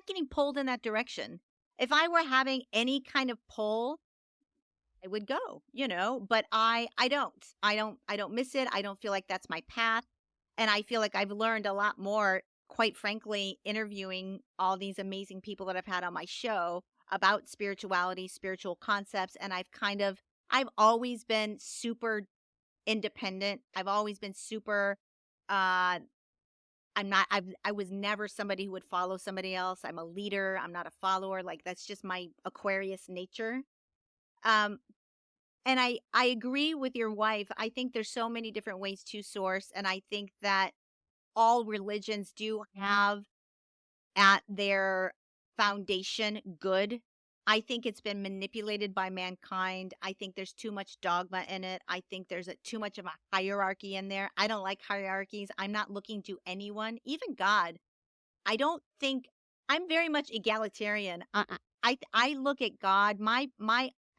getting pulled in that direction. If I were having any kind of pull, I would go, but I don't. I don't miss it. I don't feel like that's my path. And I feel like I've learned a lot more, quite frankly, interviewing all these amazing people that I've had on my show about spirituality, spiritual concepts, and I've always been super independent. I've always been super uh I was never somebody who would follow somebody else. I'm a leader. I'm not a follower. Like that's just my Aquarius nature. Um and I agree with your wife. I think there's so many different ways to source, and I think that all religions do have at their foundation good. I think it's been manipulated by mankind. I think there's too much dogma in it. I think there's too much of a hierarchy in there. I don't like hierarchies. I'm not looking to anyone, even God. I don't think I'm very much egalitarian. I look at God. My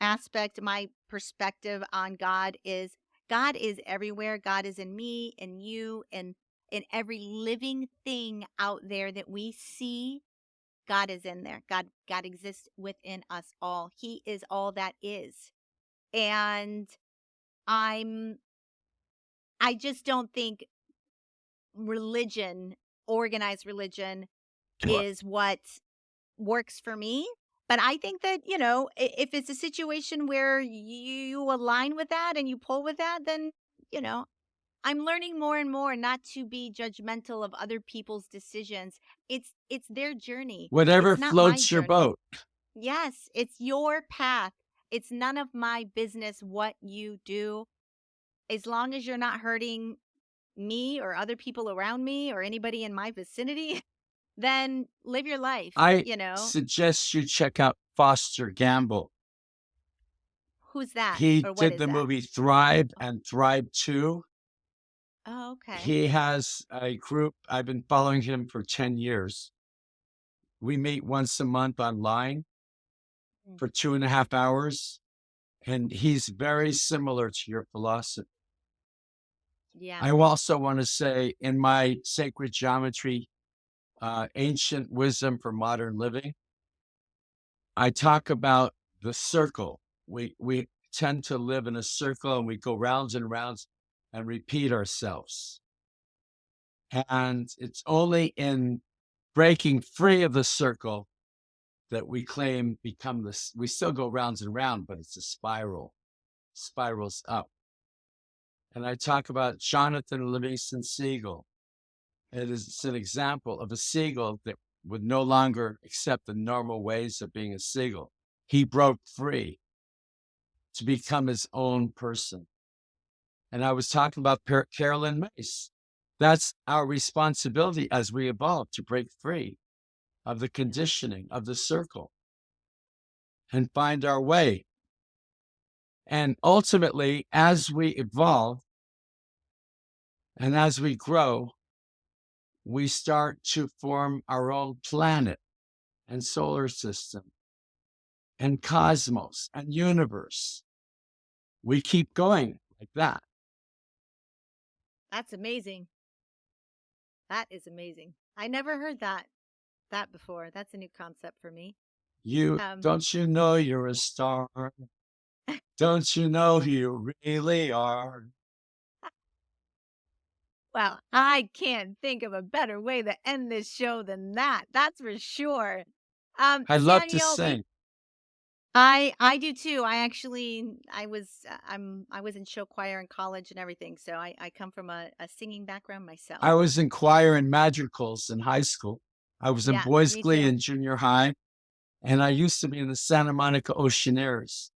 aspect, my perspective on God is everywhere. God is in me, in you, and in every living thing out there that we see. God is in there. God exists within us all. He is all that is. And I'm I just don't think religion, organized religion, Sure. is what works for me. But I think that, if it's a situation where you align with that and you pull with that, then, you know, I'm learning more and more not to be judgmental of other people's decisions. It's their journey. Whatever It's not my floats your journey. boat. Yes, it's your path. It's none of my business what you do. As long as you're not hurting me or other people around me or anybody in my vicinity, then live your I life. suggest you check out Foster Gamble. Who's that He or what did is the that? movie Thrive Oh, and Thrive 2. oh, okay. He has a group. I've been following him for 10 years. We meet once a month online Mm. for 2.5 hours, and he's very similar to your philosophy. Yeah. I also want to say in my sacred geometry, ancient wisdom for modern living, I talk about the circle. We tend to live in a circle and we go rounds and rounds and repeat ourselves. And it's only in breaking free of the circle that we claim become this. We still go rounds and round, but it's a spiral, spirals up. And I talk about Jonathan Livingston Seagull. It's an example of a seagull that would no longer accept the normal ways of being a seagull. He broke free to become his own person. And I was talking about Carolyn Mace. That's our responsibility as we evolve to break free of the Yeah. conditioning of the circle and find our way. And ultimately, as we evolve and as we grow, we start to form our own planet and solar system and cosmos and universe. We keep going like that. That's amazing. That is amazing. I never heard that before. That's a new concept for me. You Um don't you know you're a star? Don't you know who you really are? well, I can't think of a better way to end this show than that. That's for sure. I love to Samuel, sing. I do too. I was in show choir in college and everything, so I come from a singing background myself. I was in choir and madrigals in high school. I was in Yeah, boys' me glee too. in junior high, and I used to be in the Santa Monica Oceaneers,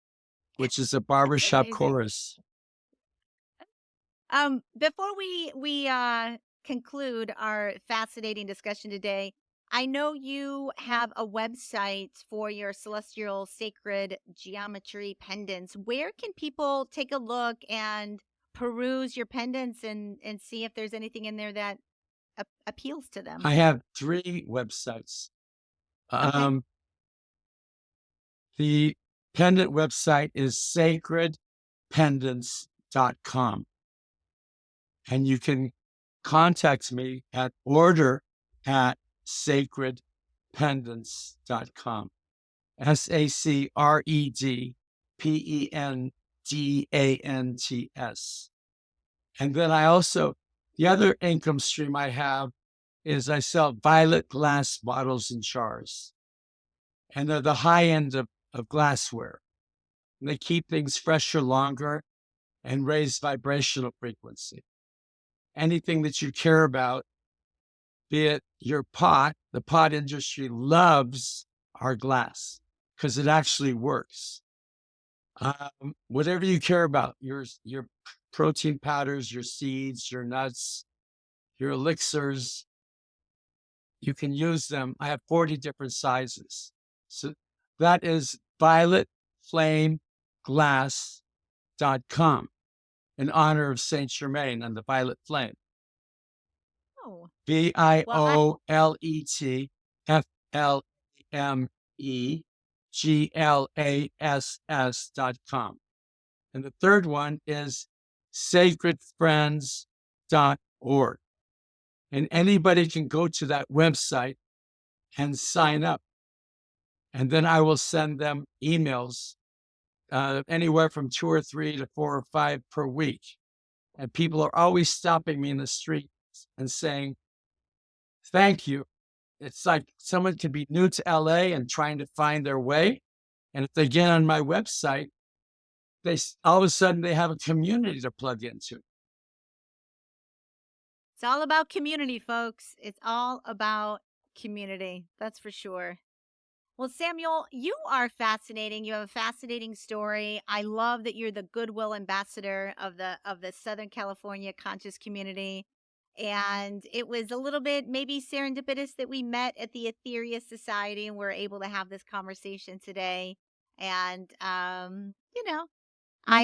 which is a That's barbershop amazing. chorus. Before we conclude our fascinating discussion today, I know you have a website for your celestial sacred geometry pendants. Where can people take a look and peruse your pendants and see if there's anything in there that appeals to them? I have 3 websites. Okay. Um, the pendant website is sacredpendants.com. And you can contact me at order@sacredpendants.com. SACREDPENDANTS. And then the other income stream I have is I sell violet glass bottles and jars. And they're the high end of glassware. And they keep things fresher longer and raise vibrational frequency. Anything that you care about, be it your pot, the pot industry loves our glass because it actually works. Whatever you care about, your protein powders, your seeds, your nuts, your elixirs, you can use them. I have 40 different sizes. So that is violetflameglass.com in honor of Saint Germain and the violet flame. Oh, well, VIOLETFLEMEGLASS.com. And the third one is sacredfriends.org. And anybody can go to that website and sign up. And then I will send them emails, anywhere from 2 or 3 to 4 or 5 per week. And people are always stopping me in the street and saying, thank you. It's like someone could be new to LA and trying to find their way. And if they get on my website, all of a sudden they have a community to plug into. it's all about community, folks. It's all about community. That's for sure. Well, Samuel, you are fascinating. You have a fascinating story. I love that you're the Goodwill ambassador of the Southern California conscious community. And it was a little bit maybe serendipitous that we met at the Atheist Society and we're able to have this conversation today. And I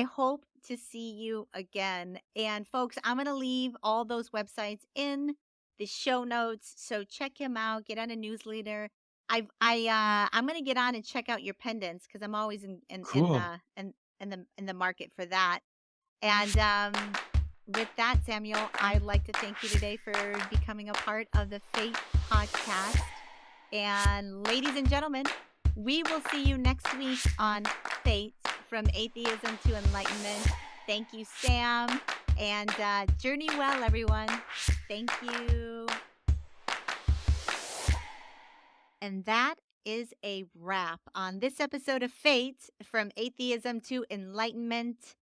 hope to see you again. And folks, I'm going to leave all those websites in the show notes. So check him out, get on a newsletter. I'm going to get on and check out your pendants because I'm always Cool. in the market for that. And with that, Samuel, I'd like to thank you today for becoming a part of the Fate podcast. And ladies and gentlemen, we will see you next week on Fate, From Atheism to Enlightenment. Thank you, Sam. And journey well, everyone. Thank you. And that is a wrap on this episode of Fate, From Atheism to Enlightenment.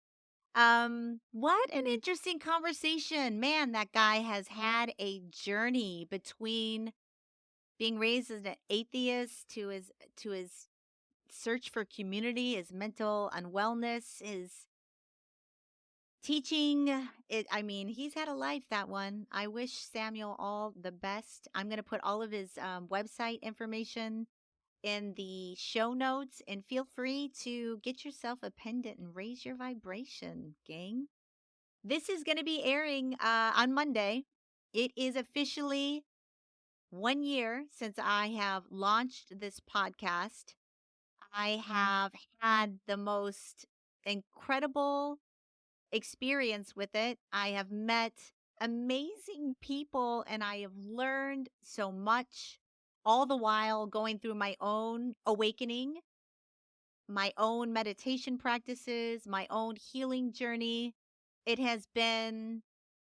What an interesting conversation. Man, that guy has had a journey between being raised as an atheist to his search for community, his mental unwellness, his teaching. He's had a life, that one. I wish Samuel all the best. I'm going to put all of his website information in the show notes, and feel free to get yourself a pendant and raise your vibration, gang. This is going to be airing on Monday. It is officially 1 year since I have launched this podcast. I have had the most incredible experience with it. I have met amazing people and I have learned so much, all the while going through my own awakening, my own meditation practices, my own healing journey. It has been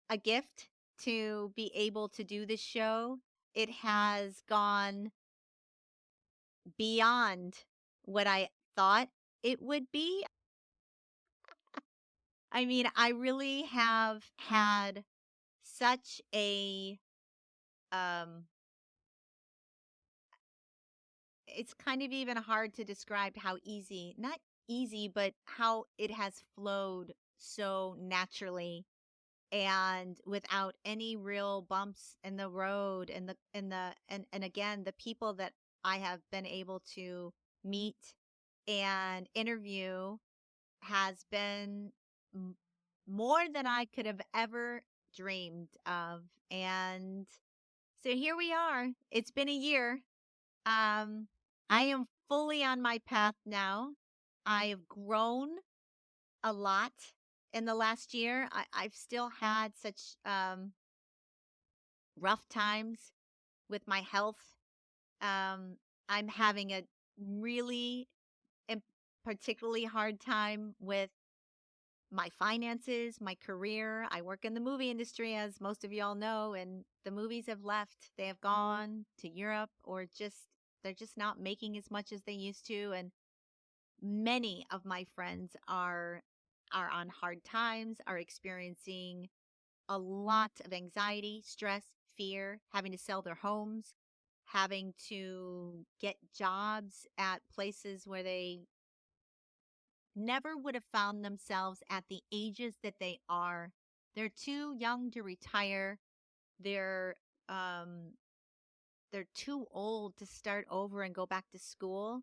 a gift to be able to do this show. It has gone beyond what I thought it would be. I really have had such a um it's kind of even hard to describe how easy, not easy, but how it has flowed so naturally and without any real bumps in the road, and again, the people that I have been able to meet and interview has been m- more than I could have ever dreamed of. And so here we are. It's been a year. Um, I am fully on my path now. I have grown a lot in the last year. I've still had such rough times with my health. Um, I'm having a really and particularly hard time with my finances, my career. I work in the movie industry, as most of y'all know, and the movies have left. They have gone to Europe, or just they're just not making as much as they used to. And many of my friends are on hard times, are experiencing a lot of anxiety, stress, fear, having to sell their homes, having to get jobs at places where they never would have found themselves at the ages that they are. They're too young to retire. They're um they're too old to start over and go back to school.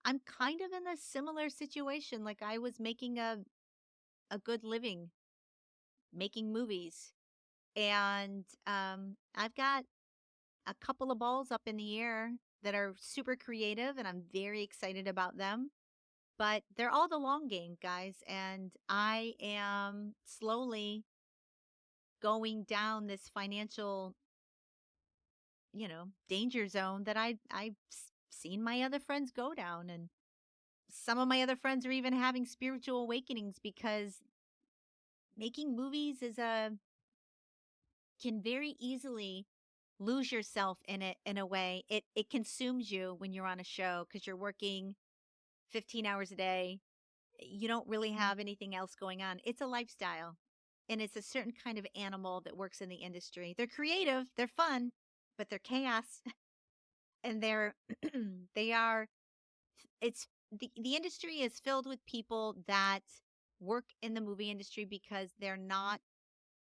I'm kind of in a similar situation. Like, I was making a good living making movies, and I've got a couple of balls up in the air that are super creative, and I'm very excited about them. But they're all the long game, guys, and I am slowly going down this financial, danger zone that I've seen my other friends go down. And some of my other friends are even having spiritual awakenings, because making movies is a can very easily lose yourself in it. In a way, it consumes you when you're on a show, because you're working 15 hours a day. You don't really have anything else going on. It's a lifestyle, and it's a certain kind of animal that works in the industry. They're creative, they're fun, but they're chaos. And they are it's the industry is filled with people that work in the movie industry because they're not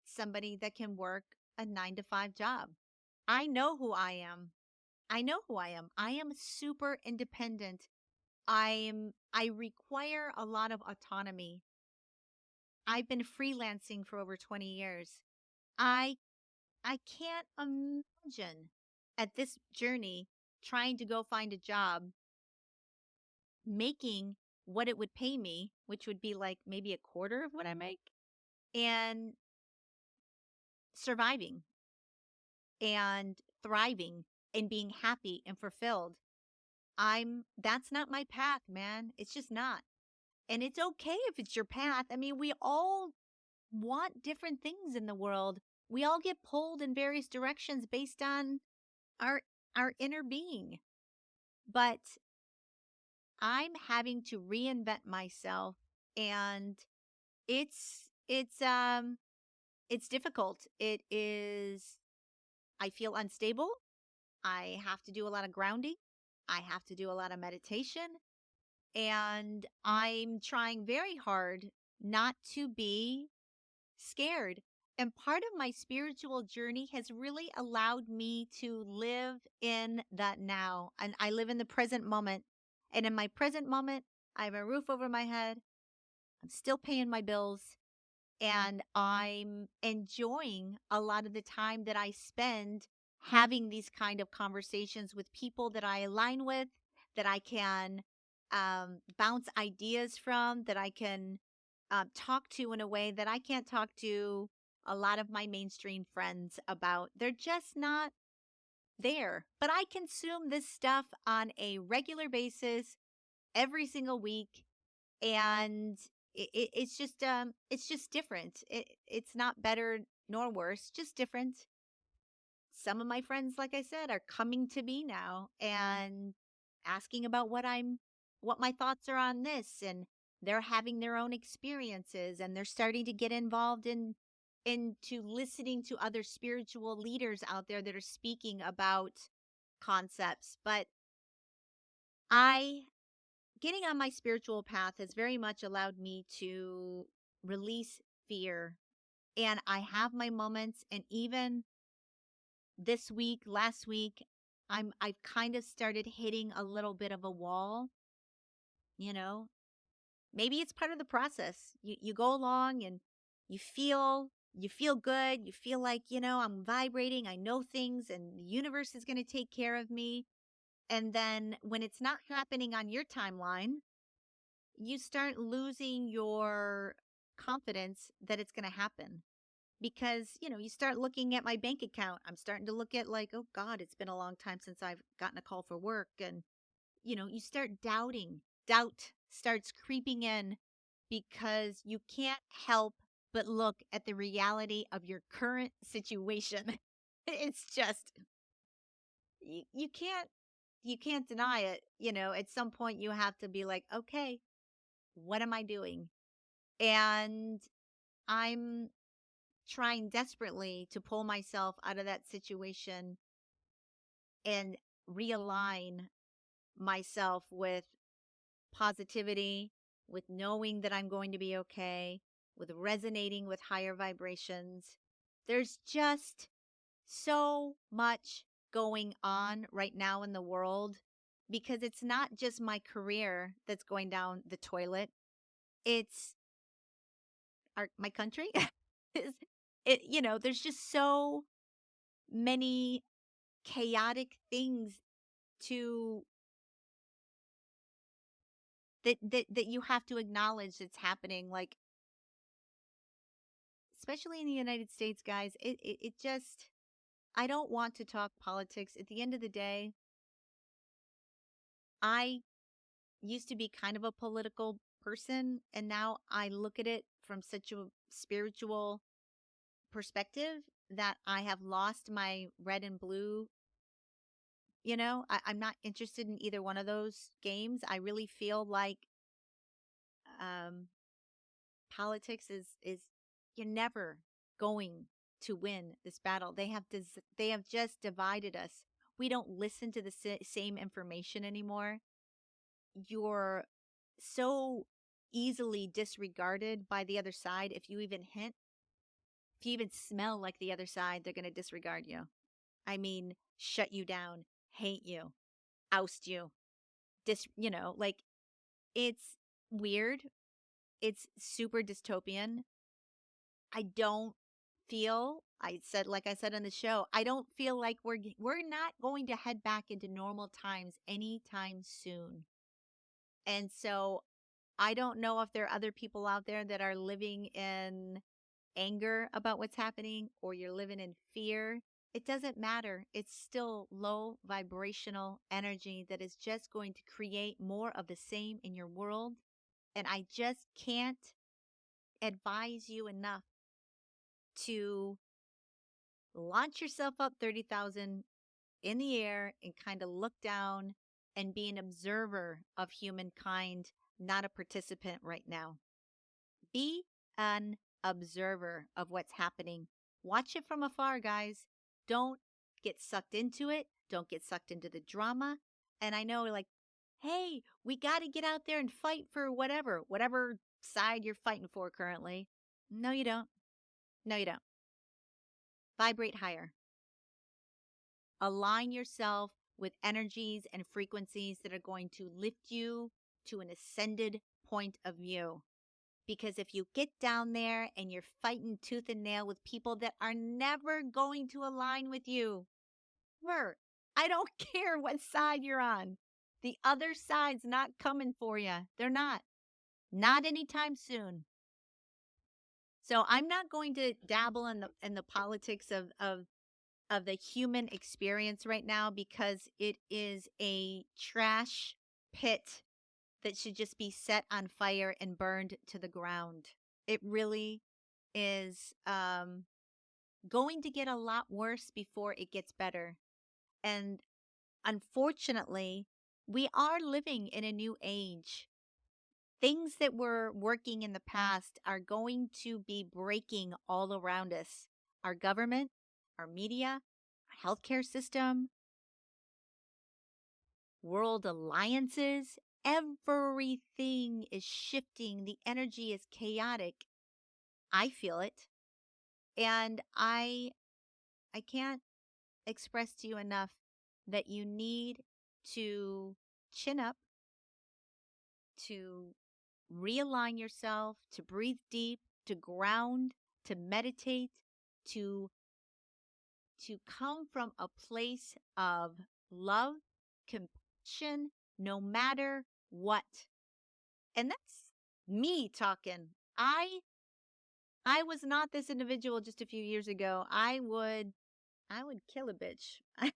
somebody that can work a 9 to 5 job. I know who I am. I know who I am. I am super independent. I require a lot of autonomy. I've been freelancing for over 20 years. I I can't imagine at this journey trying to go find a job making what it would pay me, which would be like maybe a quarter of what I make, and surviving and thriving and being happy and fulfilled. That's not my path, man. It's just not. And it's okay if it's your path. I mean, we all want different things in the world. We all get pulled in various directions based on our our inner being. But I'm having to reinvent myself, and it's difficult. It is I feel unstable. I have to do a lot of grounding. I have to do a lot of meditation, and I'm trying very hard not to be scared. And part of my spiritual journey has really allowed me to live in that now. And I live in the present moment. And in my present moment, I have a roof over my head. I'm still paying my bills. And I'm enjoying a lot of the time that I spend having these kind of conversations with people that I align with, that I can bounce ideas from, that I can talk to in a way that I can't talk to a lot of my mainstream friends about. They're just not there. But I consume this stuff on a regular basis every single week, and it's just different. It's not better nor worse, just different. Some of my friends, like I said, are coming to me now and asking about what my thoughts are on this, and they're having their own experiences, and they're starting to get involved into listening to other spiritual leaders out there that are speaking about concepts. But I getting on my spiritual path has very much allowed me to release fear. And I have my moments, and even this week, last week, I've kind of started hitting a little bit of a wall, you know. Maybe it's part of the process. You go along and you feel good, you feel like, I'm vibrating, I know things, and the universe is going to take care of me. And then when it's not happening on your timeline, you start losing your confidence that it's going to happen. because, you start looking at my bank account. I'm starting to look at like, oh God, it's been a long time since I've gotten a call for work. And, you start doubting. Doubt starts creeping in because you can't help but look at the reality of your current situation. It's just you can't deny it. At some point you have to be like, okay, what am I doing? And I'm trying desperately to pull myself out of that situation and realign myself with positivity, with knowing that I'm going to be okay, with resonating with higher vibrations. There's just so much going on right now in the world because it's not just my career that's going down the toilet. It's my country. There's just so many chaotic things to that you have to acknowledge that's happening, like especially in the United States, guys. It just I don't want to talk politics. At the end of the day, I used to be kind of a political person, and now I look at it from such a spiritual perspective that I have lost my red and blue. I'm not interested in either one of those games. I really feel like um, politics is you're never going to win this battle. They have just divided us. We don't listen to the same information anymore. You're so easily disregarded by the other side. If you even smell like the other side, they're going to disregard you. I mean, shut you down, hate you, oust you. Like it's weird. It's super dystopian. I don't like I said on the show, I don't feel like we're not going to head back into normal times anytime soon. And so I don't know if there are other people out there that are living in anger about what's happening or you're living in fear. It doesn't matter. It's still low vibrational energy that is just going to create more of the same in your world. And I just can't advise you enough to launch yourself up 30,000 in the air and kind of look down and be an observer of humankind, not a participant right now. Be an observer of what's happening. Watch it from afar, guys. Don't get sucked into it. Don't get sucked into the drama. And I know, like, hey, we got to get out there and fight for whatever side you're fighting for currently. No, you don't. No, you don't. Vibrate higher. Align yourself with energies and frequencies that are going to lift you to an ascended point of view. Because if you get down there and you're fighting tooth and nail with people that are never going to align with you, never, I don't care what side you're on. The other side's not coming for you. They're not. Not anytime soon. So I'm not going to dabble in the politics of the human experience right now because it is a trash pit that should just be set on fire and burned to the ground. It really is going to get a lot worse before it gets better. And unfortunately, we are living in a new age. Things that were working in the past are going to be breaking all around us. Our government, our media, our healthcare system, world alliances, everything is shifting. The energy is chaotic. I feel it. And I can't express to you enough that you need to chin up, to realign yourself, to breathe deep, to ground, to meditate, to come from a place of love, compassion, no matter what. And that's me talking. I I was not this individual just a few years ago. I would kill a bitch. I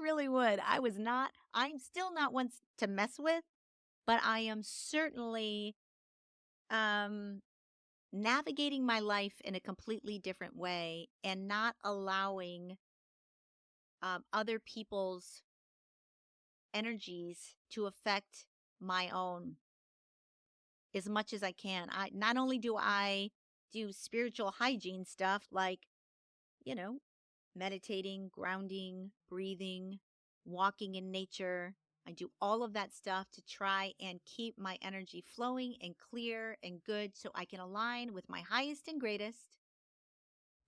really would. I'm still not one to mess with, but I am certainly um navigating my life in a completely different way and not allowing other people's energies to affect my own as much as I can. I not only do I do spiritual hygiene stuff like, you know, meditating, grounding, breathing, walking in nature. I do all of that stuff to try and keep my energy flowing and clear and good so I can align with my highest and greatest.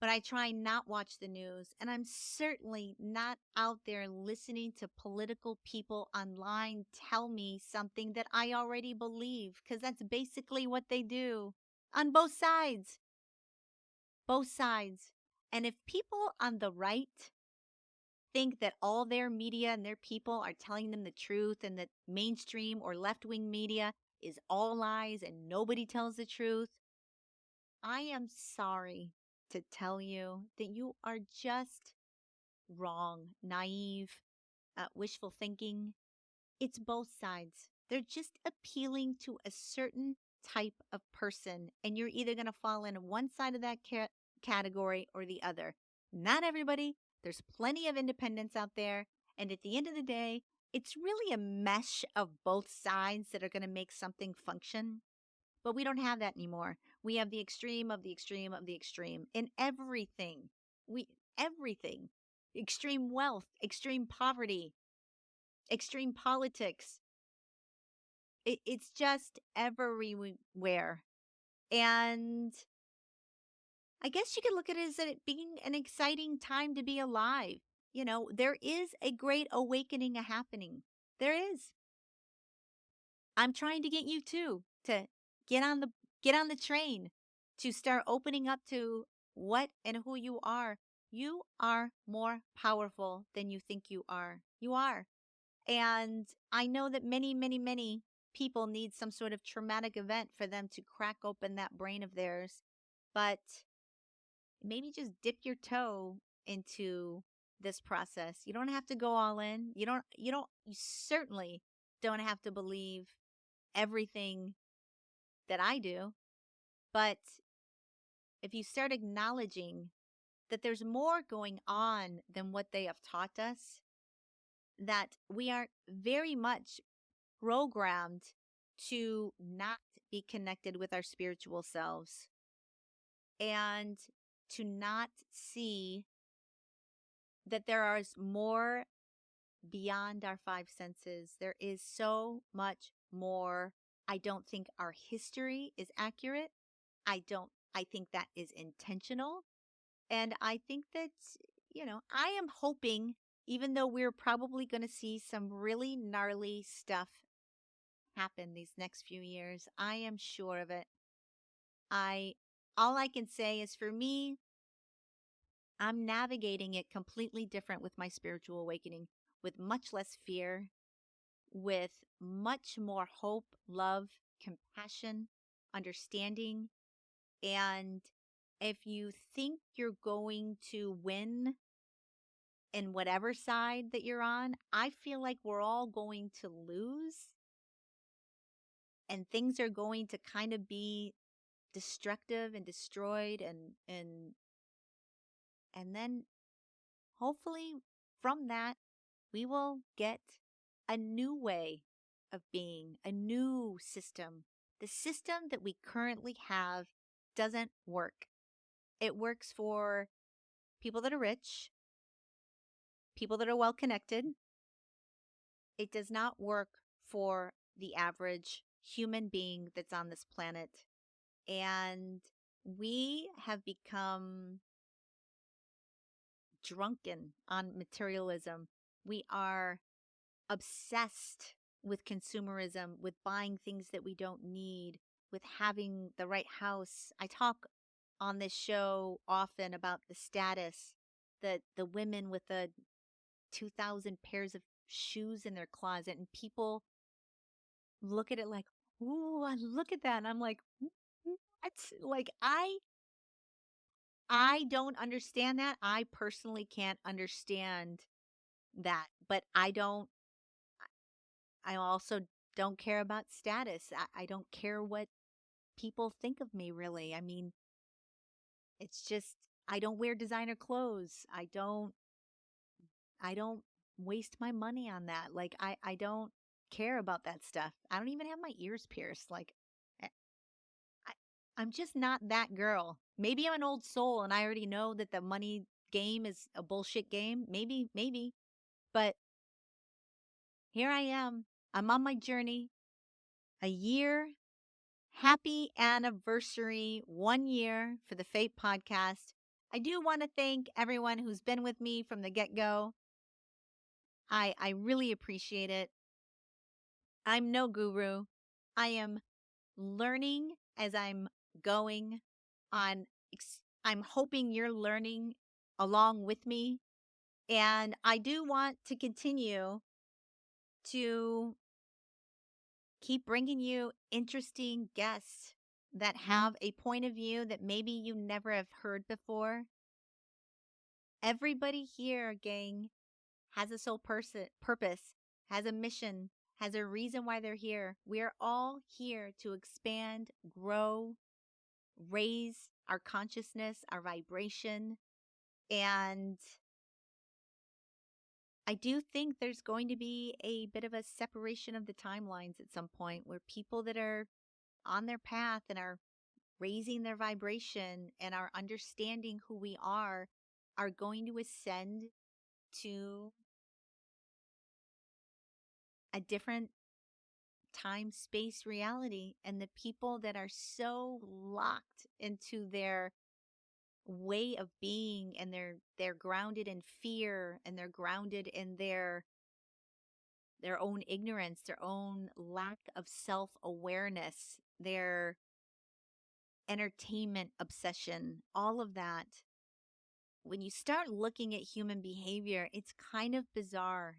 But I try not watch the news, and I'm certainly not out there listening to political people online tell me something that I already believe, because that's basically what they do on both sides. Both sides. And if people on the right think that all their media and their people are telling them the truth and that mainstream or left-wing media is all lies and nobody tells the truth, I am sorry to tell you that you are just wrong, naive, wishful thinking. It's both sides. They're just appealing to a certain type of person, and you're either going to fall in one side of that category or the other. Not everybody. There's plenty of independents out there. And at the end of the day, it's really a mesh of both sides that are going to make something function. But we don't have that anymore. We have the extreme of the extreme of the extreme in everything. Everything. Extreme wealth, extreme poverty, extreme politics. It's just everywhere. And I guess you could look at it as it being an exciting time to be alive. There is a great awakening happening. There is. I'm trying to get you too to get on the get on the train, to start opening up to what and who you are. You are more powerful than you think you are. You are. And I know that many, many, many people need some sort of traumatic event for them to crack open that brain of theirs. But maybe just dip your toe into this process. You don't have to go all in. You certainly don't have to believe everything that I do. But if you start acknowledging that there's more going on than what they have taught us, that we are very much programmed to not be connected with our spiritual selves and to not see that there is more beyond our five senses. There is so much more. I don't think our history is accurate. I think that is intentional. And I think that, I am hoping, even though we're probably going to see some really gnarly stuff happen these next few years, I am sure of it. I All I can say is, for me, I'm navigating it completely different with my spiritual awakening, with much less fear, with much more hope, love, compassion, understanding. And if you think you're going to win in whatever side that you're on, I feel like we're all going to lose, and things are going to kind of be destructive and destroyed, and then hopefully from that we will get a new way of being, a new system. The system that we currently have doesn't work. It works for people that are rich, people that are well connected. It does not work for the average human being that's on this planet. And we have become drunken on materialism. We are obsessed with consumerism, with buying things that we don't need, with having the right house. I talk on this show often about the status, the women with the 2,000 pairs of shoes in their closet, and people look at it like, "Ooh, I look at that," and I'm like, "What?" Like, I don't understand that. I personally can't understand that, but I also don't care about status. I don't care what people think of me, really. I mean, it's just, I don't wear designer clothes. I don't waste my money on that. Like, I don't care about that stuff. I don't even have my ears pierced. Like, I, I- I'm just not that girl. Maybe I'm an old soul and I already know that the money game is a bullshit game. Maybe. But here I am. I'm on my journey. A year. Happy anniversary, 1 year for the Fate podcast. I do want to thank everyone who's been with me from the get go. I really appreciate it. I'm no guru. I am learning as I'm going on. I'm hoping you're learning along with me. And I do want to continue to keep bringing you interesting guests that have a point of view that maybe you never have heard before. Everybody here, gang, has a sole purpose, has a mission, has a reason why they're here. We're all here to expand, grow, raise our consciousness, our vibration. And I do think there's going to be a bit of a separation of the timelines at some point where people that are on their path and are raising their vibration and are understanding who we are going to ascend to a different time space reality. And the people that are so locked into their way of being and they're grounded in fear and they're grounded in their own ignorance, their own lack of self-awareness, their entertainment obsession, all of that. When you start looking at human behavior, it's kind of bizarre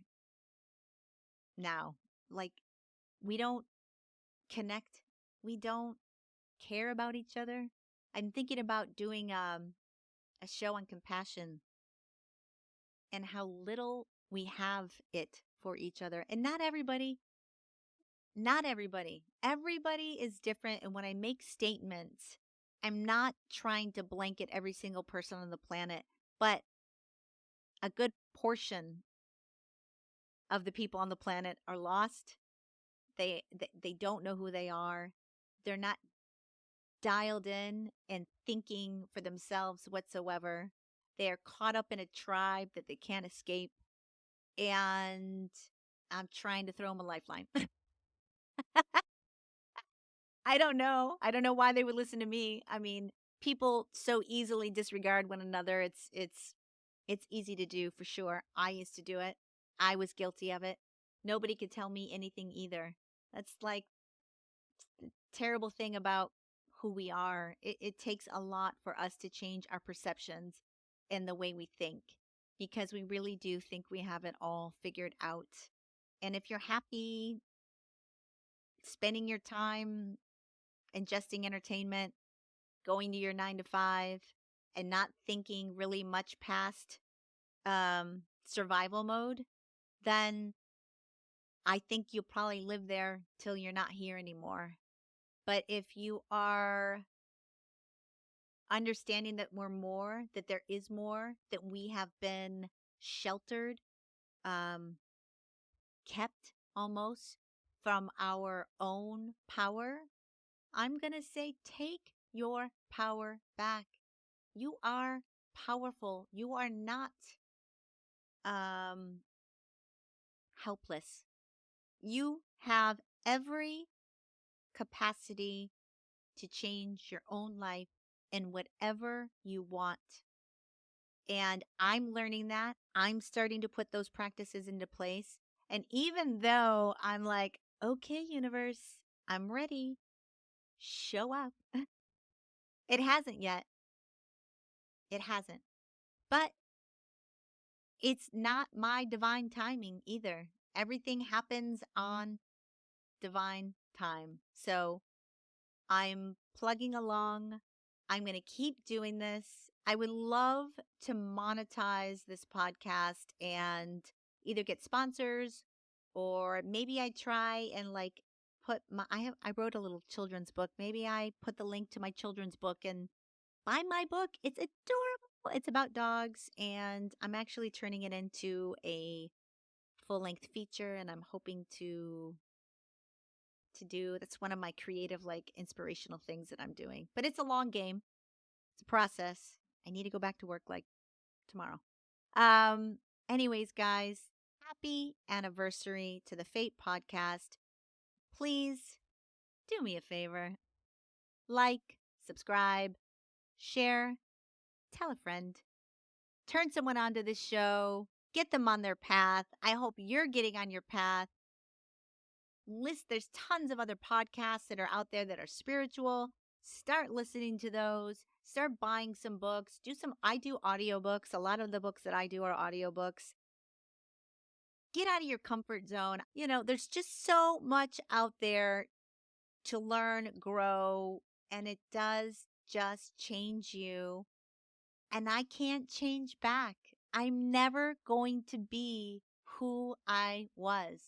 now. Like, we don't connect, we don't care about each other. I'm thinking about doing a show on compassion and how little we have it for each other. And everybody is different. And when I make statements, I'm not trying to blanket every single person on the planet, but a good portion of the people on the planet are lost. They don't know who they are. They're not dialed in and thinking for themselves whatsoever. They are caught up in a tribe that they can't escape. And I'm trying to throw them a lifeline. I don't know. I don't know why they would listen to me. I mean, people so easily disregard one another. It's easy to do for sure. I used to do it. I was guilty of it. Nobody could tell me anything either. That's like the terrible thing about who we are. It takes a lot for us to change our perceptions and the way we think because we really do think we have it all figured out. And if you're happy spending your time ingesting entertainment, going to your 9 to 5, and not thinking really much past survival mode, then I think you'll probably live there till you're not here anymore. But if you are understanding that we're more, that there is more, that we have been sheltered, um, kept almost from our own power, I'm going to say take your power back. You are powerful. You are not um, helpless. You have every capacity to change your own life in whatever you want. And I'm learning that. I'm starting to put those practices into place. And even though I'm like, okay, universe, I'm ready, show up, it hasn't yet. It hasn't. But it's not my divine timing either. Everything happens on divine time. So I'm plugging along. I'm going to keep doing this. I would love to monetize this podcast and either get sponsors or maybe I try and like put I wrote a little children's book. Maybe I put the link to my children's book and buy my book. It's adorable. It's about dogs and I'm actually turning it into a full-length feature and I'm hoping to do. That's one of my creative like inspirational things that I'm doing. But it's a long game. It's a process. I need to go back to work like tomorrow. Um, anyways, guys, happy anniversary to the Fate podcast. Please do me a favor. Like, subscribe, share, tell a friend. Turn someone onto this show. Get them on their path. I hope you're getting on your path. There's tons of other podcasts that are out there that are spiritual. Start listening to those. Start buying some books. I do audiobooks. A lot of the books that I do are audiobooks. Get out of your comfort zone. There's just so much out there to learn, grow, and it does just change you. And I can't change back. I'm never going to be who I was.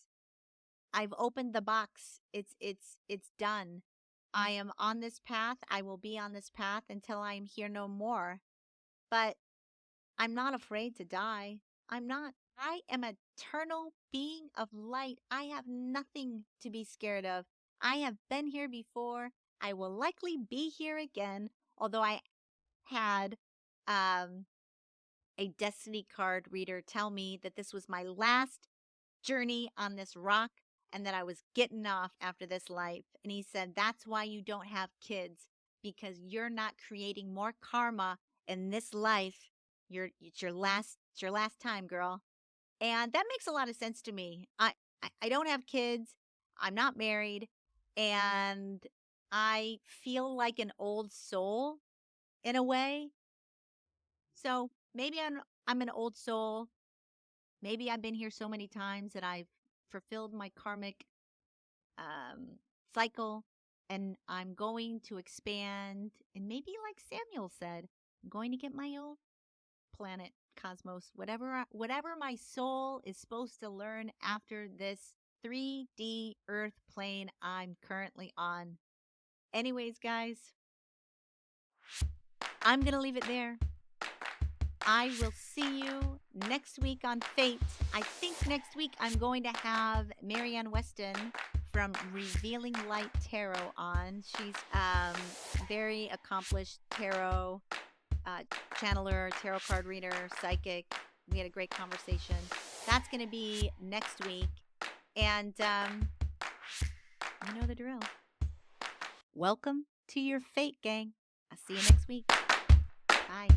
I've opened the box. It's done. I am on this path. I will be on this path until I am here no more. But I'm not afraid to die. I'm not. I am an eternal being of light. I have nothing to be scared of. I have been here before. I will likely be here again, although I had um, a destiny card reader tell me that this was my last journey on this rock and that I was getting off after this life. And he said, that's why you don't have kids, because you're not creating more karma in this life. It's your last time, girl. And that makes a lot of sense to me. I don't have kids. I'm not married. And I feel like an old soul in a way. So maybe I'm an old soul. Maybe I've been here so many times that I've fulfilled my karmic um, cycle and I'm going to expand. And maybe, like Samuel said, I'm going to get my own planet, cosmos, whatever my soul is supposed to learn after this 3D Earth plane I'm currently on. Anyways, guys, I'm going to leave it there. I will see you next week on Fate. I think next week I'm going to have Marianne Weston from Revealing Light Tarot on. She's very accomplished tarot channeler, tarot card reader, psychic. We had a great conversation. That's going to be next week. And you know the drill. Welcome to your Fate, gang. I'll see you next week. Bye.